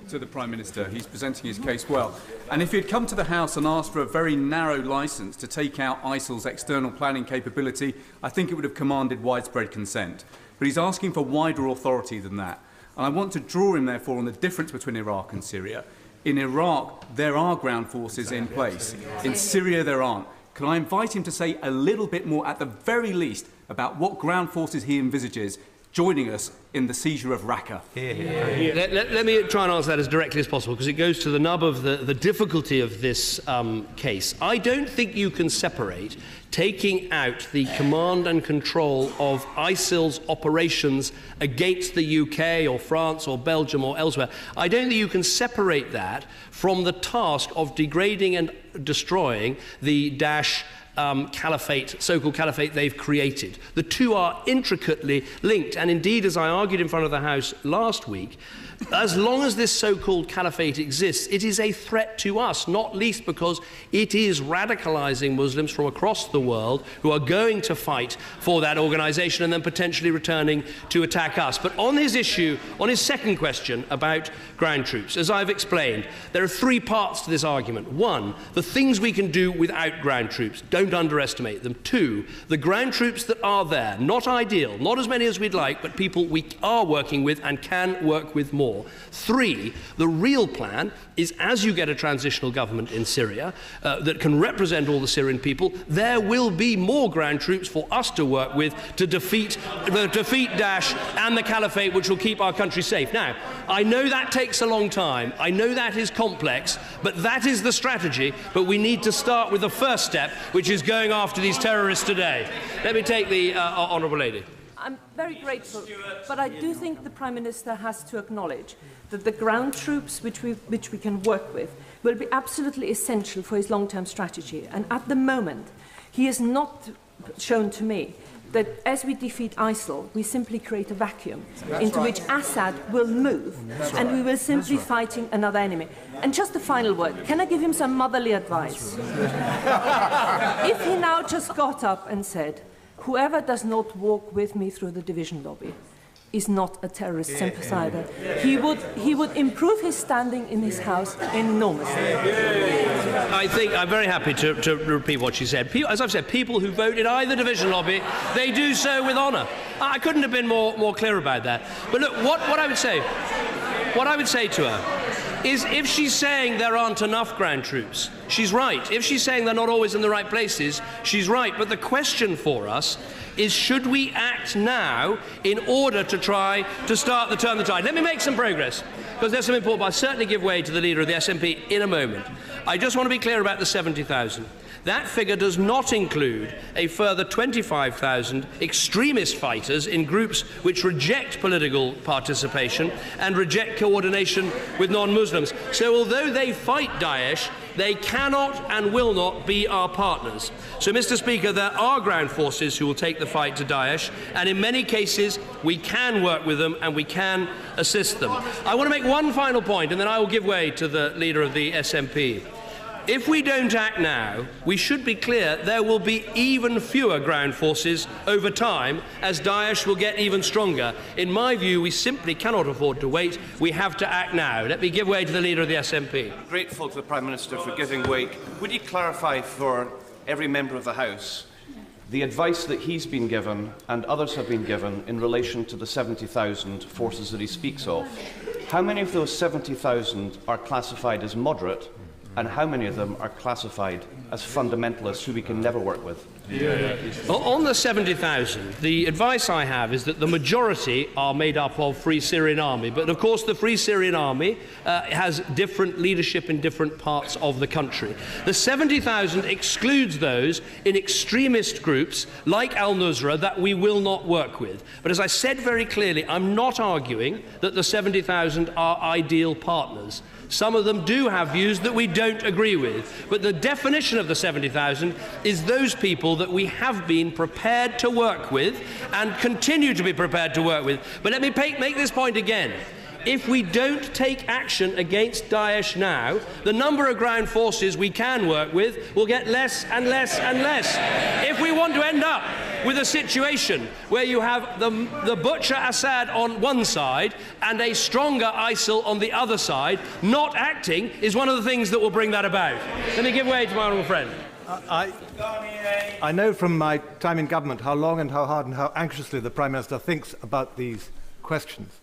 To the Prime Minister, he's presenting his case well. And if he'd come to the House and asked for a very narrow licence to take out ISIL's external planning capability, I think it would have commanded widespread consent. But he's asking for wider authority than that. And I want to draw him, therefore, on the difference between Iraq and Syria. In Iraq, there are ground forces in place. In Syria, there aren't. Can I invite him to say a little bit more, at the very least, about what ground forces he envisages joining us in the seizure of Raqqa? Let me try and answer that as directly as possible, because it goes to the nub of the difficulty of this case. I don't think you can separate taking out the command and control of ISIL's operations against the UK or France or Belgium or elsewhere. I don't think you can separate that from the task of degrading and destroying the Daesh caliphate, so-called caliphate they've created. The two are intricately linked, and indeed, as I argued in front of the House last week, as long as this so-called caliphate exists, it is a threat to us, not least because it is radicalising Muslims from across the world who are going to fight for that organisation and then potentially returning to attack us. But on his issue, on his second question about ground troops, as I've explained, there are three parts to this argument. One, the things we can do without ground troops. Don't underestimate them. Two, the ground troops that are there, not ideal, not as many as we'd like, but people we are working with and can work with more. Three, the real plan is, as you get a transitional government in Syria that can represent all the Syrian people, there will be more ground troops for us to work with to defeat Daesh and the caliphate, which will keep our country safe. Now, I know that takes a long time. I know that is complex, but that is the strategy. But we need to start with the first step, which is going after these terrorists today. Let me take the honourable lady. I'm very grateful, but I do think the Prime Minister has to acknowledge that the ground troops which we can work with will be absolutely essential for his long-term strategy. And at the moment, he has not shown to me that as we defeat ISIL, we simply create a vacuum into which Assad will move, and we will simply fighting another enemy. And just a final word, can I give him some motherly advice? If he now just got up and said, whoever does not walk with me through the division lobby is not a terrorist sympathiser, he would improve his standing in his house enormously. I think I'm very happy to repeat what she said. As I've said, people who vote in either division lobby, they do so with honour. I couldn't have been more clear about that. But look, what I would say to her is, if she's saying there aren't enough ground troops, she's right. If she's saying they're not always in the right places, she's right. But the question for us is, should we act now in order to try to start to turn the tide? Let me make some progress, because there's some important. I'll certainly give way to the leader of the SNP in a moment. I just want to be clear about the 70,000. That figure does not include a further 25,000 extremist fighters in groups which reject political participation and reject coordination with non-Muslims. So although they fight Daesh, they cannot and will not be our partners. So, Mr. Speaker, there are ground forces who will take the fight to Daesh, and in many cases we can work with them and we can assist them. I want to make one final point, and then I will give way to the leader of the SNP. If we don't act now, we should be clear there will be even fewer ground forces over time as Daesh will get even stronger. In my view, we simply cannot afford to wait. We have to act now. Let me give way to the leader of the SNP. Grateful to the Prime Minister for giving way. Would you clarify for every member of the House the advice that he's been given and others have been given in relation to the 70,000 forces that he speaks of? How many of those 70,000 are classified as moderate, and how many of them are classified as fundamentalists who we can never work with? On the 70,000, the advice I have is that the majority are made up of Free Syrian Army. But of course, the Free Syrian Army has different leadership in different parts of the country. The 70,000 excludes those in extremist groups like Al-Nusra that we will not work with. But as I said very clearly, I'm not arguing that the 70,000 are ideal partners. Some of them do have views that we don't agree with. But the definition of the 70,000 is those people that we have been prepared to work with and continue to be prepared to work with. But let me make this point again. If we don't take action against Daesh now, the number of ground forces we can work with will get less and less and less. If we want to end up with a situation where you have the butcher Assad on one side and a stronger ISIL on the other side, not acting is one of the things that will bring that about. Let me give way to my honourable friend. I know from my time in government how long and how hard and how anxiously the Prime Minister thinks about these questions.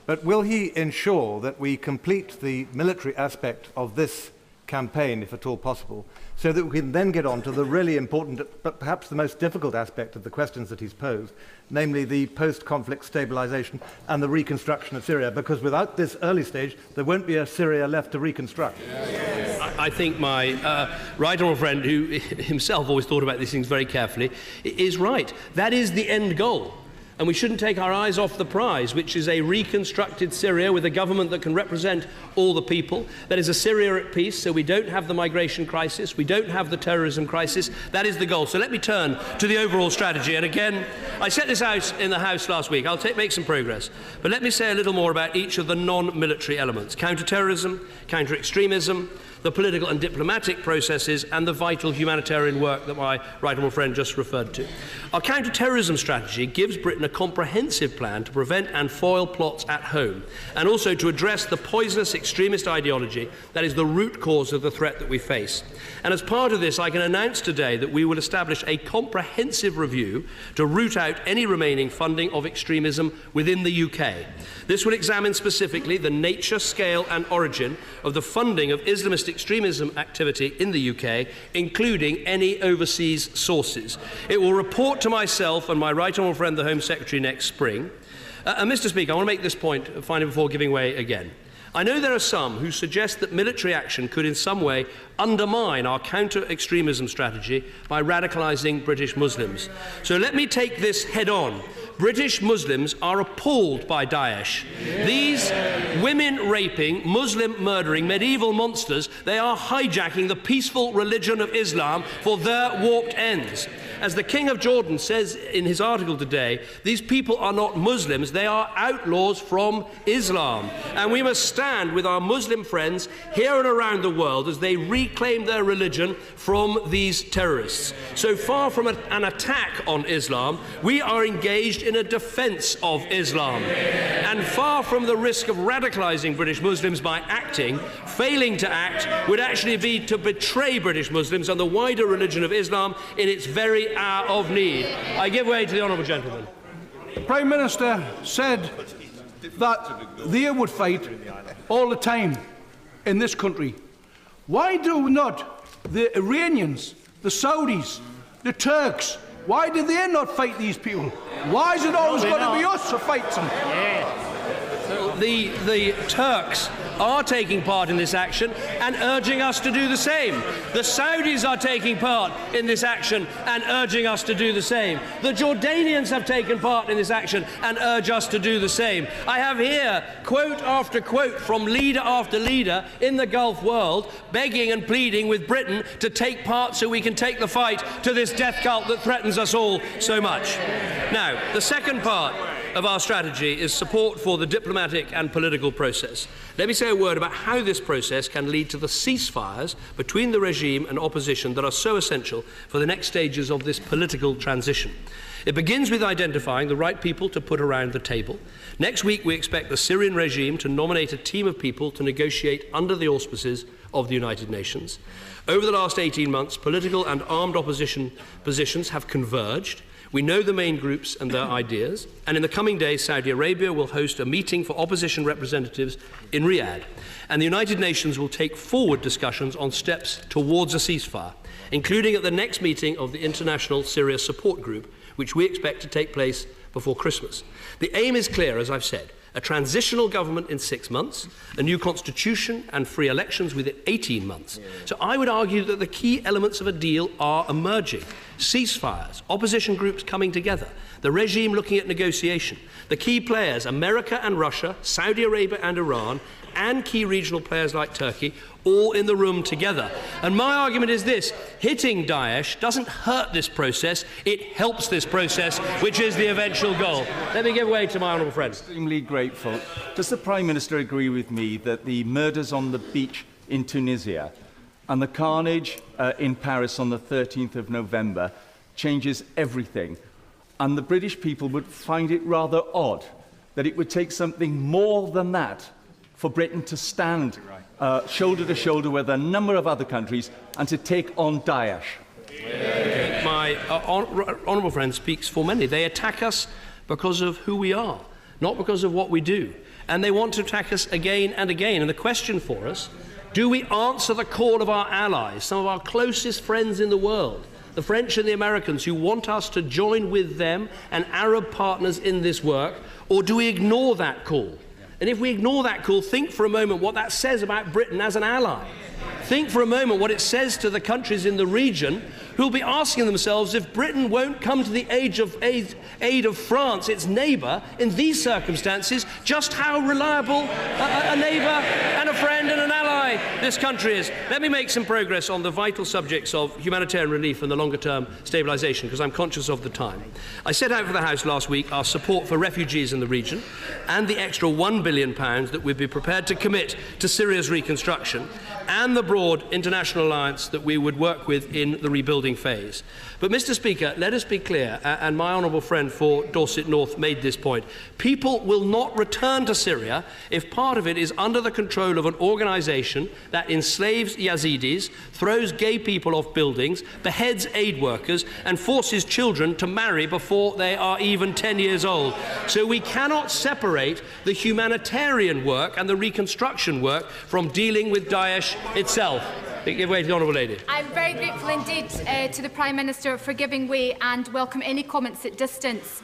But will he ensure that we complete the military aspect of this campaign, if at all possible, so that we can then get on to the really important, but perhaps the most difficult aspect of the questions that he's posed, namely the post-conflict stabilisation and the reconstruction of Syria? Because without this early stage, there won't be a Syria left to reconstruct. I think my right honourable friend, who himself always thought about these things very carefully, is right. That is the end goal. And we shouldn't take our eyes off the prize, which is a reconstructed Syria with a government that can represent all the people. That is a Syria at peace, so we don't have the migration crisis, we don't have the terrorism crisis. That is the goal. So let me turn to the overall strategy. And again, I set this out in the House last week. I'll make some progress. But let me say a little more about each of the non-military elements. Counter-terrorism, counter-extremism, the political and diplomatic processes, and the vital humanitarian work that my right honourable friend just referred to. Our counter-terrorism strategy gives Britain a comprehensive plan to prevent and foil plots at home, and also to address the poisonous extremist ideology that is the root cause of the threat that we face. And as part of this, I can announce today that we will establish a comprehensive review to root out any remaining funding of extremism within the UK. This will examine specifically the nature, scale and origin of the funding of Islamist extremism activity in the UK, including any overseas sources. It will report to myself and my right honourable friend, the Home Secretary, next spring. And Mr. Speaker, I want to make this point finally before giving way again. I know there are some who suggest that military action could in some way undermine our counter-extremism strategy by radicalising British Muslims. So let me take this head on. British Muslims are appalled by Daesh. These women-raping, Muslim-murdering, medieval monsters, they are hijacking the peaceful religion of Islam for their warped ends. As the King of Jordan says in his article today, these people are not Muslims, they are outlaws from Islam. And we must stand with our Muslim friends here and around the world as they reclaim their religion from these terrorists. So far from an attack on Islam, we are engaged in a defence of Islam. And far from the risk of radicalising British Muslims by acting, failing to act would actually be to betray British Muslims and the wider religion of Islam in its very hour of need. I give way to the honourable gentleman. The Prime Minister said that they would fight all the time in this country. Why do not the Iranians, the Saudis, the Turks, why do they not fight these people? Why is it always going to be us who fight them? The Turks are taking part in this action and urging us to do the same. The Saudis are taking part in this action and urging us to do the same. The Jordanians have taken part in this action and urge us to do the same. I have here quote after quote from leader after leader in the Gulf world begging and pleading with Britain to take part so we can take the fight to this death cult that threatens us all so much. Now, the second part of our strategy is support for the diplomatic and political process. Let me say a word about how this process can lead to the ceasefires between the regime and opposition that are so essential for the next stages of this political transition. It begins with identifying the right people to put around the table. Next week, we expect the Syrian regime to nominate a team of people to negotiate under the auspices of the United Nations. Over the last 18 months, political and armed opposition positions have converged. We know the main groups and their ideas, and in the coming days, Saudi Arabia will host a meeting for opposition representatives in Riyadh, and the United Nations will take forward discussions on steps towards a ceasefire, including at the next meeting of the International Syria Support Group, which we expect to take place before Christmas. The aim is clear, as I've said: a transitional government in 6 months, a new constitution and free elections within 18 months. So I would argue that the key elements of a deal are emerging: ceasefires, opposition groups coming together, the regime looking at negotiation, the key players, America and Russia, Saudi Arabia and Iran, and key regional players like Turkey, all in the room together. And my argument is this: hitting Daesh doesn't hurt this process, it helps this process, which is the eventual goal. Let me give way to my honourable friend. Extremely grateful. Does the Prime Minister agree with me that the murders on the beach in Tunisia and the carnage in Paris on the 13th of November changes everything, and the British people would find it rather odd that it would take something more than that for Britain to stand shoulder to shoulder with a number of other countries and to take on Daesh? My honourable friend speaks for many. They attack us because of who we are, not because of what we do. And they want to attack us again and again. And the question for us: do we answer the call of our allies, some of our closest friends in the world, the French and the Americans, who want us to join with them and Arab partners in this work, or do we ignore that call? And if we ignore that call, think for a moment what that says about Britain as an ally. Think for a moment what it says to the countries in the region who will be asking themselves, if Britain won't come to the aid of France, its neighbour, in these circumstances, just how reliable a neighbour and a friend and an ally this country is. Let me make some progress on the vital subjects of humanitarian relief and the longer-term stabilisation, because I'm conscious of the time. I set out for the House last week our support for refugees in the region and the extra £1 billion that we'd be prepared to commit to Syria's reconstruction and the broad international alliance that we would work with in the rebuilding phase. But, Mr. Speaker, let us be clear, and my honourable friend for Dorset North made this point: people will not return to Syria if part of it is under the control of an organisation that enslaves Yazidis, throws gay people off buildings, beheads aid workers and forces children to marry before they are even 10 years old. So we cannot separate the humanitarian work and the reconstruction work from dealing with Daesh itself. Give way to the Honourable Lady. I'm very grateful indeed to the Prime Minister for giving way and welcome any comments that distance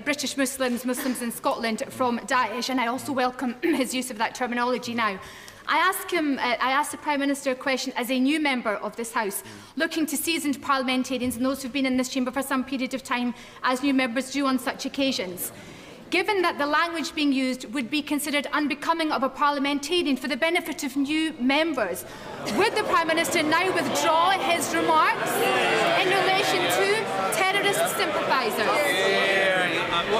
British Muslims in Scotland from Daesh, and I also welcome his use of that terminology now. I asked the Prime Minister a question as a new member of this House, looking to seasoned parliamentarians and those who have been in this chamber for some period of time, as new members do on such occasions. Given that the language being used would be considered unbecoming of a parliamentarian for the benefit of new members, would the Prime Minister now withdraw his remarks in relation to terrorist sympathisers?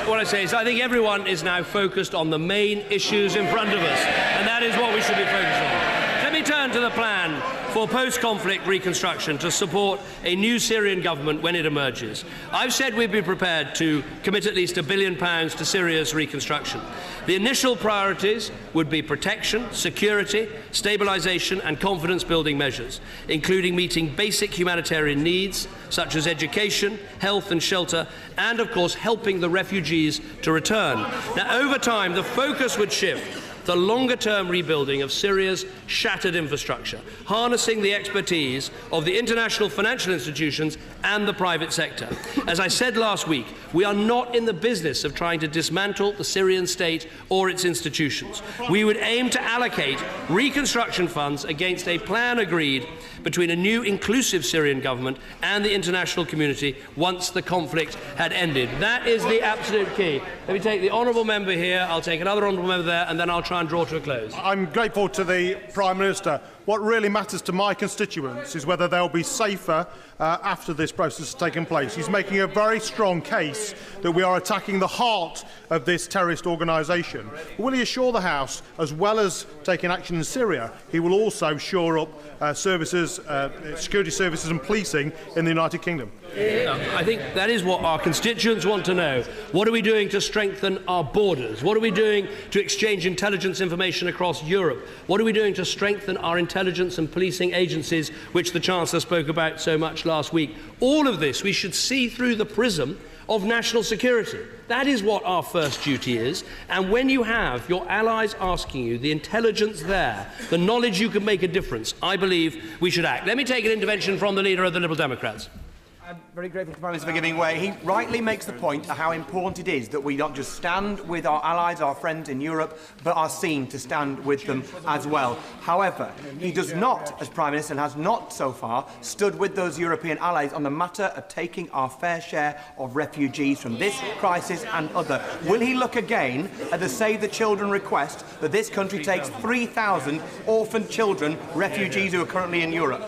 What I say is I think everyone is now focused on the main issues in front of us, and that is what we should be focused on. Let me turn to the plan for post-conflict reconstruction to support a new Syrian government when it emerges. I've said we'd be prepared to commit at least £1 billion to Syria's reconstruction. The initial priorities would be protection, security, stabilisation and confidence-building measures, including meeting basic humanitarian needs such as education, health and shelter, and of course helping the refugees to return. Now, over time, the focus would shift the longer-term rebuilding of Syria's shattered infrastructure, harnessing the expertise of the international financial institutions and the private sector. As I said last week, we are not in the business of trying to dismantle the Syrian state or its institutions. We would aim to allocate reconstruction funds against a plan agreed between a new inclusive Syrian government and the international community once the conflict had ended. That is the absolute key. Let me take the honourable member here, I'll take another honourable member there, and then I'll try and draw to a close. I'm grateful to the Prime Minister. What really matters to my constituents is whether they'll be safer after this process has taken place. He's making a very strong case that we are attacking the heart of this terrorist organisation. Will he assure the House, as well as taking action in Syria, he will also shore up services, security services and policing in the United Kingdom? I think that is what our constituents want to know. What are we doing to strengthen our borders? What are we doing to exchange intelligence information across Europe? What are we doing to strengthen our intelligence and policing agencies, which the Chancellor spoke about so much last week? All of this we should see through the prism of national security. That is what our first duty is. And when you have your allies asking you, the intelligence there, the knowledge you can make a difference, I believe we should act. Let me take an intervention from the Leader of the Liberal Democrats. I'm very grateful to the Prime Minister for giving way. He rightly makes the point of how important it is that we not just stand with our allies, our friends in Europe, but are seen to stand with them as well. However, he does not, as Prime Minister, and has not so far, stood with those European allies on the matter of taking our fair share of refugees from this crisis and other. Will he look again at the Save the Children request that this country takes 3,000 orphan children, refugees who are currently in Europe?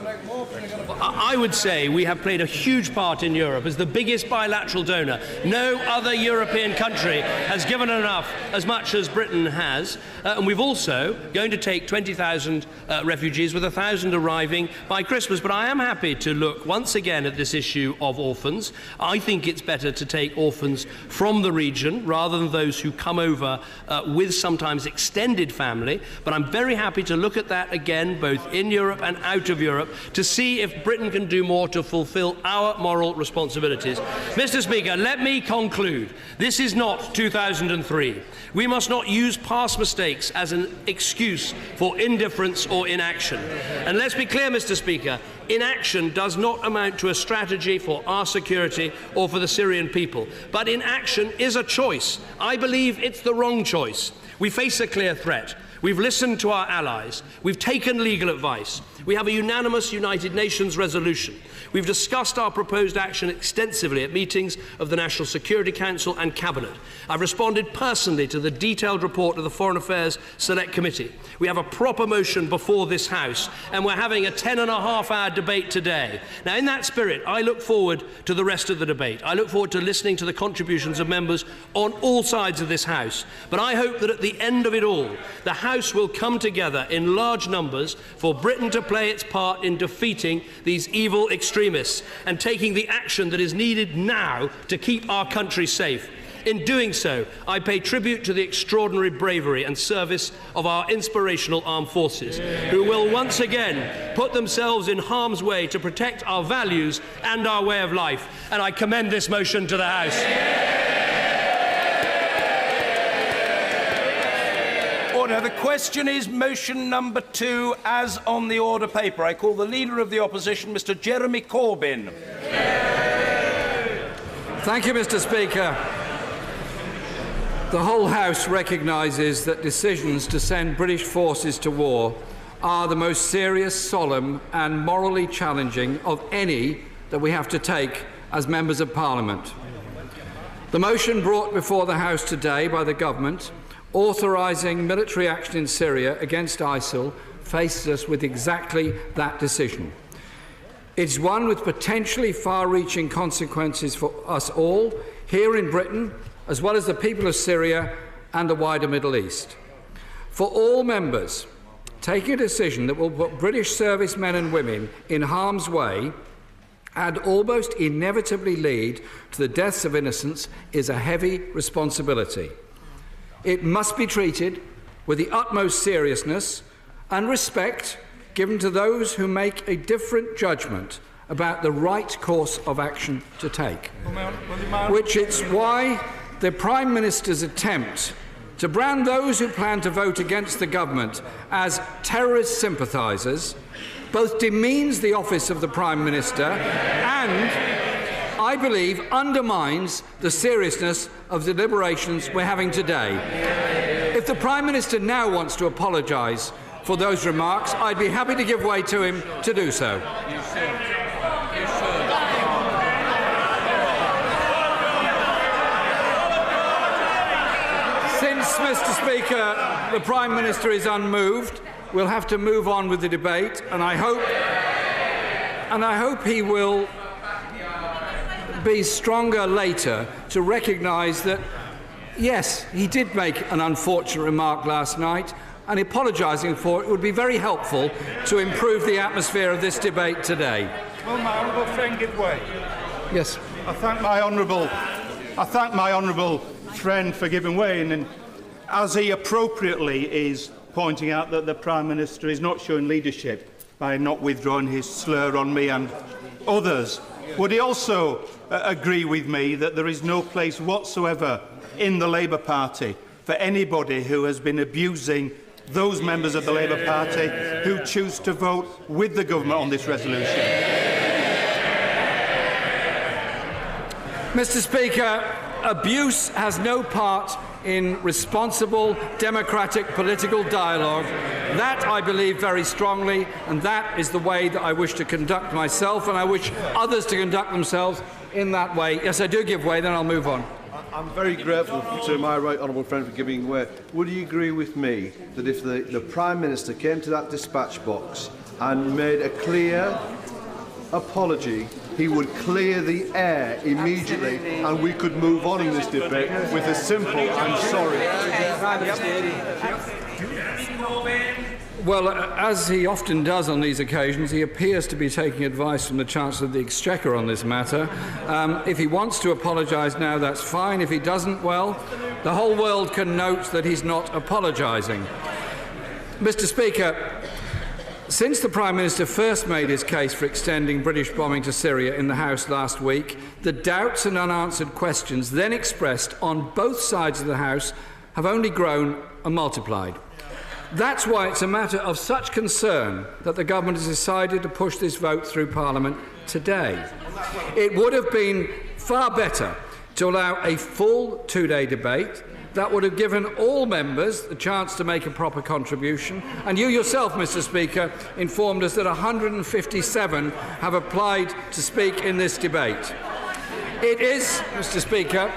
I would say we have played a huge part in Europe as the biggest bilateral donor. No other European country has given enough as much as Britain has. And we've also going to take 20,000 refugees, with 1,000 arriving by Christmas. But I am happy to look once again at this issue of orphans. I think it's better to take orphans from the region rather than those who come over with sometimes extended family. But I'm very happy to look at that again, both in Europe and out of Europe, to see if Britain can do more to fulfil our moral responsibilities. Mr. Speaker, let me conclude. This is not 2003. We must not use past mistakes as an excuse for indifference or inaction. And let's be clear, Mr. Speaker, inaction does not amount to a strategy for our security or for the Syrian people. But inaction is a choice. I believe it's the wrong choice. We face a clear threat. We've listened to our allies. We've taken legal advice. We have a unanimous United Nations resolution. We've discussed our proposed action extensively at meetings of the National Security Council and Cabinet. I've responded personally to the detailed report of the Foreign Affairs Select Committee. We have a proper motion before this House, and we're having a 10.5-hour debate today. Now, in that spirit, I look forward to the rest of the debate. I look forward to listening to the contributions of members on all sides of this House. But I hope that at the end of it all, the House will come together in large numbers for Britain to play its part in defeating these evil extremists and taking the action that is needed now to keep our country safe. In doing so, I pay tribute to the extraordinary bravery and service of our inspirational armed forces, who will once again put themselves in harm's way to protect our values and our way of life. And I commend this motion to the House. Order. The question is motion number 2 as on the order paper. I call the Leader of the Opposition, Mr. Jeremy Corbyn. Thank you, Mr. Speaker. The whole House recognises that decisions to send British forces to war are the most serious, solemn and morally challenging of any that we have to take as members of Parliament. The motion brought before the House today by the Government authorising military action in Syria against ISIL faces us with exactly that decision. It's one with potentially far-reaching consequences for us all, here in Britain, as well as the people of Syria and the wider Middle East. For all members, taking a decision that will put British servicemen and women in harm's way and almost inevitably lead to the deaths of innocents is a heavy responsibility. It must be treated with the utmost seriousness and respect given to those who make a different judgment about the right course of action to take. Which is why the Prime Minister's attempt to brand those who plan to vote against the government as terrorist sympathisers both demeans the office of the Prime Minister and, I believe, undermines the seriousness of the deliberations we're having today. If the Prime Minister now wants to apologise for those remarks, I'd be happy to give way to him to do so. Since, Mr. Speaker, the Prime Minister is unmoved, we'll have to move on with the debate, and I hope he will be stronger later to recognise that, yes, he did make an unfortunate remark last night, and apologising for it would be very helpful to improve the atmosphere of this debate today. Will my honourable friend give way? Yes. I thank my honourable friend for giving way, and as he appropriately is pointing out that the Prime Minister is not showing leadership by not withdrawing his slur on me and others, would he also agree with me that there is no place whatsoever in the Labour Party for anybody who has been abusing those members of the Labour Party who choose to vote with the government on this resolution? Mr. Speaker, abuse has no part in responsible democratic political dialogue. That I believe very strongly, and that is the way that I wish to conduct myself, and I wish others to conduct themselves in that way. Yes, I do give way, then I'll move on. I'm very grateful to my right honourable friend for giving way. Would you agree with me that if the Prime Minister came to that dispatch box and made a clear apology, he would clear the air immediately and we could move on in this debate with a simple "I'm sorry"? Well, as he often does on these occasions, he appears to be taking advice from the Chancellor of the Exchequer on this matter. If he wants to apologise now, that's fine. If he doesn't, well, the whole world can note that he's not apologising. Mr. Speaker, since the Prime Minister first made his case for extending British bombing to Syria in the House last week, the doubts and unanswered questions then expressed on both sides of the House have only grown and multiplied. That's why it's a matter of such concern that the government has decided to push this vote through Parliament today. It would have been far better to allow a full two-day debate that would have given all members the chance to make a proper contribution. And you yourself, Mr. Speaker, informed us that 157 have applied to speak in this debate. It is, Mr. Speaker...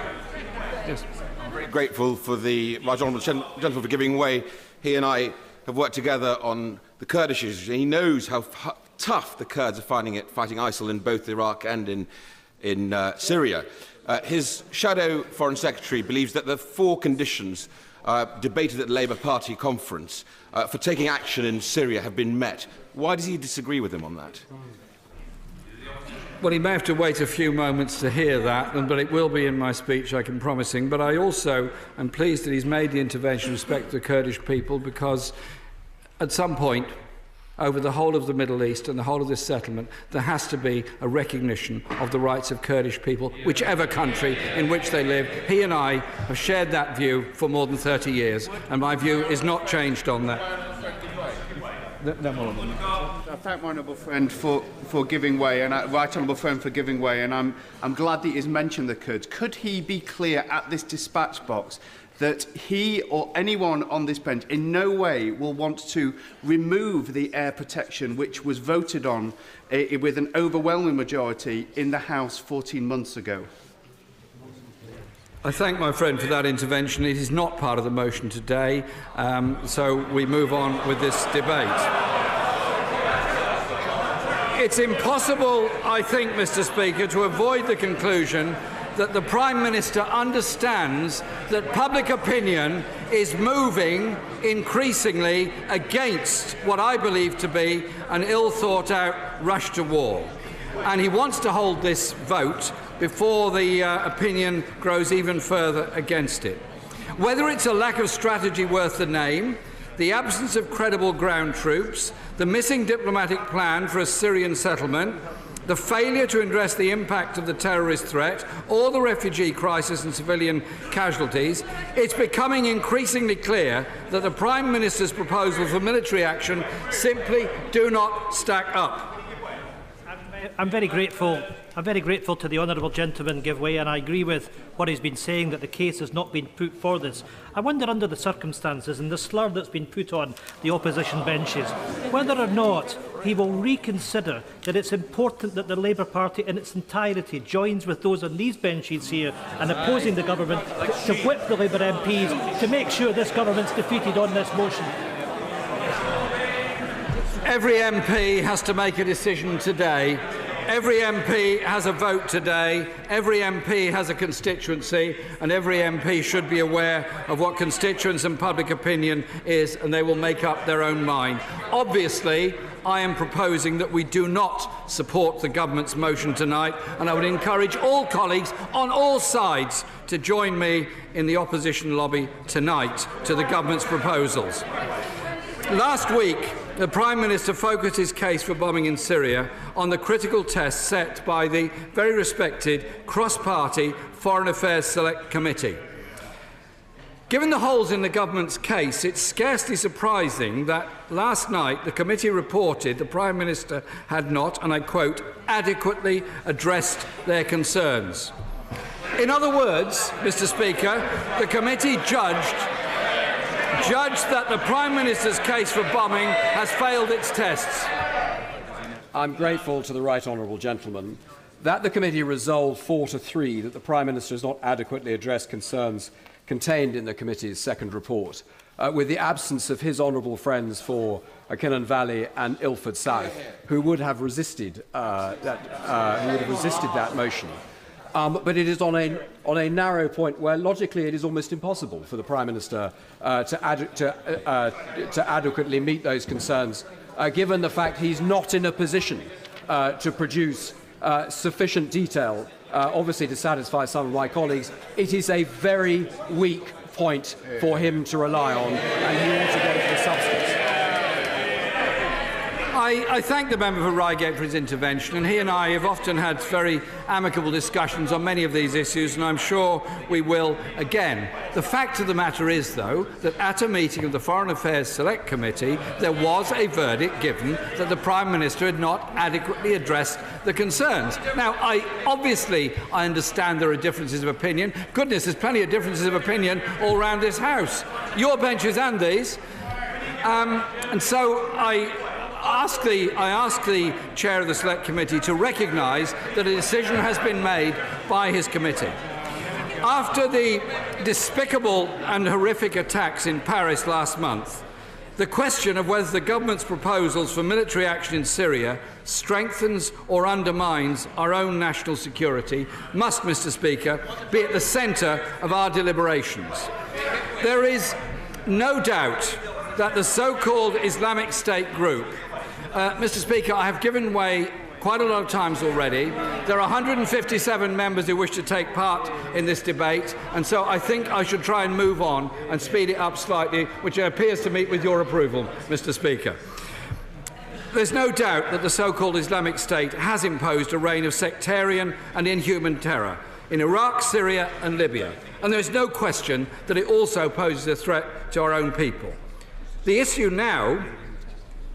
Yes. I'm very grateful for the Right Honourable Gentleman for giving way. He and I have worked together on the Kurdish issue. He knows how tough the Kurds are finding it fighting ISIL in both Iraq and in Syria. His shadow Foreign Secretary believes that the 4 conditions debated at the Labour Party conference for taking action in Syria have been met. Why does he disagree with him on that? Well, he may have to wait a few moments to hear that, but it will be in my speech, I can promise him. But I also am pleased that he's made the intervention with respect to the Kurdish people, because at some point, over the whole of the Middle East and the whole of this settlement, there has to be a recognition of the rights of Kurdish people, whichever country in which they live. He and I have shared that view for more than 30 years, and my view is not changed on that. I thank my honourable friend for giving way, and right honourable friend for giving way, and I'm glad that he's mentioned the Kurds. Could he be clear at this dispatch box that he or anyone on this bench in no way will want to remove the air protection which was voted on with an overwhelming majority in the House 14 months ago? I thank my friend for that intervention. It is not part of the motion today, so we move on with this debate. It's impossible, I think, Mr. Speaker, to avoid the conclusion that the Prime Minister understands that public opinion is moving increasingly against what I believe to be an ill-thought-out rush to war. And he wants to hold this vote before the opinion grows even further against it. Whether it's a lack of strategy worth the name, the absence of credible ground troops, the missing diplomatic plan for a Syrian settlement, the failure to address the impact of the terrorist threat or the refugee crisis and civilian casualties, it's becoming increasingly clear that the Prime Minister's proposals for military action simply do not stack up. I'm very grateful to the honourable gentleman give way, and I agree with what he's been saying, that the case has not been put for this. I wonder, under the circumstances and the slur that's been put on the opposition benches, whether or not he will reconsider that it's important that the Labour Party in its entirety joins with those on these benches here and opposing the government to whip the Labour MPs to make sure this government's defeated on this motion. Every MP has to make a decision today. Every MP has a vote today. Every MP has a constituency, and every MP should be aware of what constituents and public opinion is, and they will make up their own mind. Obviously, I am proposing that we do not support the government's motion tonight, and I would encourage all colleagues on all sides to join me in the opposition lobby tonight to the government's proposals. Last week, the Prime Minister focused his case for bombing in Syria on the critical test set by the very respected cross-party Foreign Affairs Select Committee. Given the holes in the government's case, it's scarcely surprising that last night the committee reported the Prime Minister had not, and I quote, adequately addressed their concerns. In other words, Mr. Speaker, the committee judged that the Prime Minister's case for bombing has failed its tests. I'm grateful to the right honourable gentleman that the committee resolved 4-3 that the Prime Minister has not adequately addressed concerns contained in the committee's second report, with the absence of his honourable friends for Kinnan Valley and Ilford South, who would have resisted that motion. But it is on a narrow point where logically it is almost impossible for the Prime Minister to adequately meet those concerns, given the fact he's not in a position to produce sufficient detail, obviously to satisfy some of my colleagues. It is a very weak point for him to rely on, and he ought to go to the substance. I thank the member for Reigate for his intervention, and he and I have often had very amicable discussions on many of these issues, and I'm sure we will again. The fact of the matter is, though, that at a meeting of the Foreign Affairs Select Committee, there was a verdict given that the Prime Minister had not adequately addressed the concerns. Now, I understand there are differences of opinion. Goodness, there's plenty of differences of opinion all around this House. Your benches and these. And so I ask the Chair of the Select Committee to recognise that a decision has been made by his committee. After the despicable and horrific attacks in Paris last month, the question of whether the government's proposals for military action in Syria strengthens or undermines our own national security must, Mr. Speaker, be at the centre of our deliberations. There is no doubt that the so-called Islamic State group, Mr. Speaker, I have given way quite a lot of times already. There are 157 members who wish to take part in this debate, and so I think I should try and move on and speed it up slightly, which appears to meet with your approval, Mr. Speaker. There's no doubt that the so-called Islamic State has imposed a reign of sectarian and inhuman terror in Iraq, Syria and Libya, and there's no question that it also poses a threat to our own people. The issue now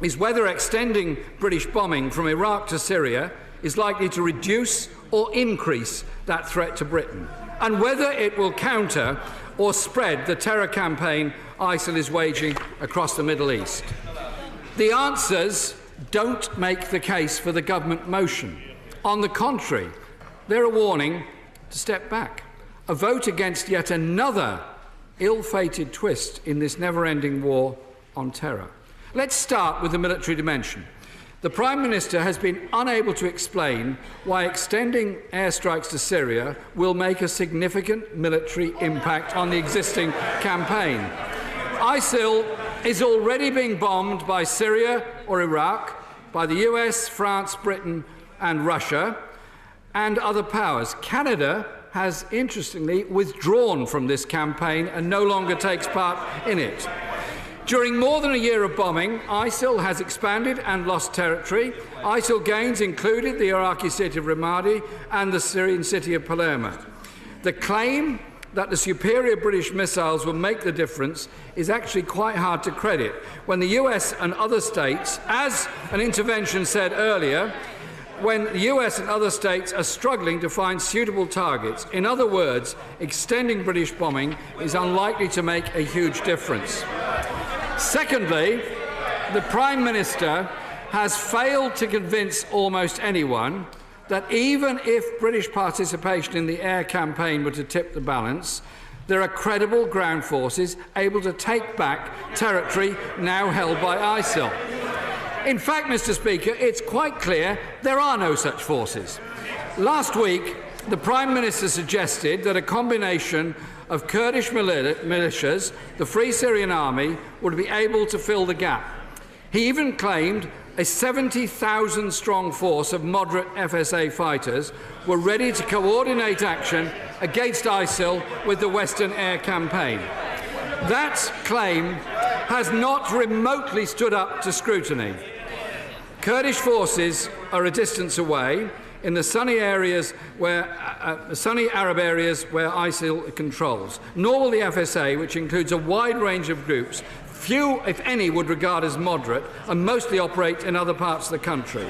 is whether extending British bombing from Iraq to Syria is likely to reduce or increase that threat to Britain, and whether it will counter or spread the terror campaign ISIL is waging across the Middle East. The answers don't make the case for the government motion. On the contrary, they're a warning to step back. A vote against yet another ill-fated twist in this never-ending war on terror. Let's start with the military dimension. The Prime Minister has been unable to explain why extending airstrikes to Syria will make a significant military impact on the existing campaign. ISIL is already being bombed by Syria or Iraq, by the US, France, Britain and Russia, and other powers. Canada has, interestingly, withdrawn from this campaign and no longer takes part in it. During more than a year of bombing, ISIL has expanded and lost territory. ISIL gains included the Iraqi city of Ramadi and the Syrian city of Palermo. The claim that the superior British missiles will make the difference is actually quite hard to credit when the US and other states, as an intervention said earlier, when the US and other states are struggling to find suitable targets. In other words, extending British bombing is unlikely to make a huge difference. Secondly, the Prime Minister has failed to convince almost anyone that even if British participation in the air campaign were to tip the balance, there are credible ground forces able to take back territory now held by ISIL. In fact, Mr. Speaker, it's quite clear there are no such forces. Last week, the Prime Minister suggested that a combination of Kurdish militias, the Free Syrian Army, would be able to fill the gap. He even claimed a 70,000-strong force of moderate FSA fighters were ready to coordinate action against ISIL with the Western Air Campaign. That claim has not remotely stood up to scrutiny. Kurdish forces are a distance away in the sunny Arab areas where ISIL controls. Nor will the FSA, which includes a wide range of groups, few, if any, would regard as moderate and mostly operate in other parts of the country.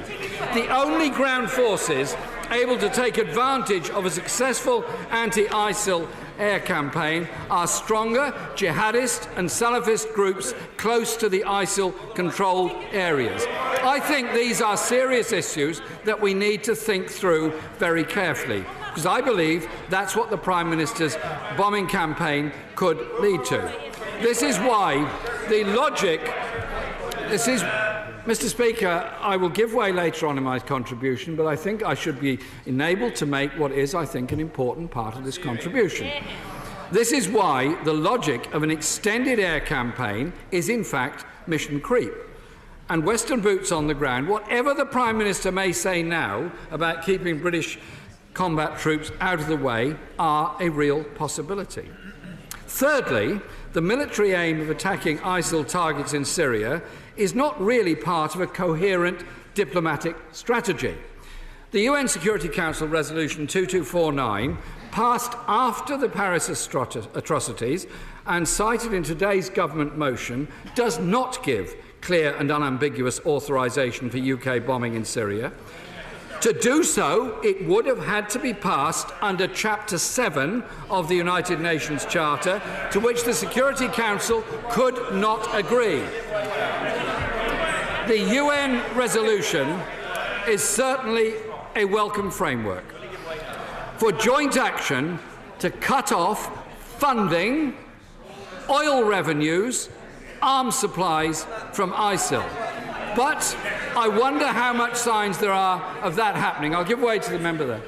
The only ground forces able to take advantage of a successful anti-ISIL air campaign are stronger jihadist and Salafist groups close to the ISIL-controlled areas. I think these are serious issues that we need to think through very carefully, because I believe that's what the Prime Minister's bombing campaign could lead to. This is why the logic... Mr. Speaker, I will give way later on in my contribution, but I think I should be enabled to make what is, I think, an important part of this contribution. This is why the logic of an extended air campaign is, in fact, mission creep. And Western boots on the ground, whatever the Prime Minister may say now about keeping British combat troops out of the way, are a real possibility. Thirdly, the military aim of attacking ISIL targets in Syria is not really part of a coherent diplomatic strategy. The UN Security Council Resolution 2249, passed after the Paris atrocities and cited in today's government motion, does not give clear and unambiguous authorisation for UK bombing in Syria. To do so, it would have had to be passed under Chapter 7 of the United Nations Charter, to which the Security Council could not agree. The UN resolution is certainly a welcome framework for joint action to cut off funding, oil revenues, arms supplies from ISIL. But I wonder how much signs there are of that happening. I'll give way to the member there.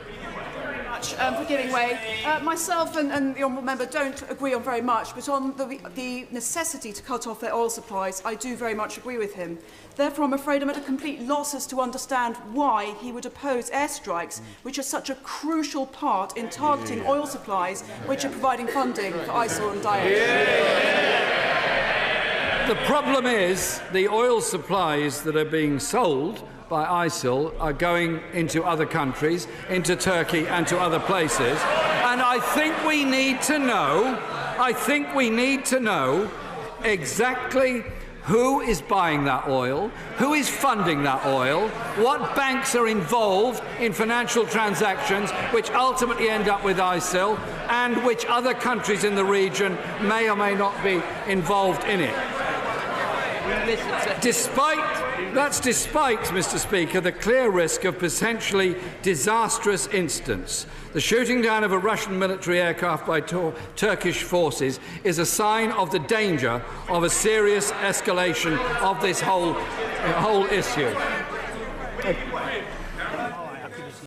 For giving way. Myself and the honourable member don't agree on very much, but on the necessity to cut off their oil supplies, I do very much agree with him. Therefore, I'm afraid I'm at a complete loss as to understand why he would oppose airstrikes, which are such a crucial part in targeting oil supplies, which are providing funding for ISIL and Daesh. The problem is the oil supplies that are being sold by ISIL are going into other countries, into Turkey and to other places. And I think we need to know exactly who is buying that oil, who is funding that oil, what banks are involved in financial transactions which ultimately end up with ISIL, and which other countries in the region may or may not be involved in it. Despite, Mr. Speaker, the clear risk of potentially disastrous incidents, the shooting down of a Russian military aircraft by Turkish forces is a sign of the danger of a serious escalation of this whole issue.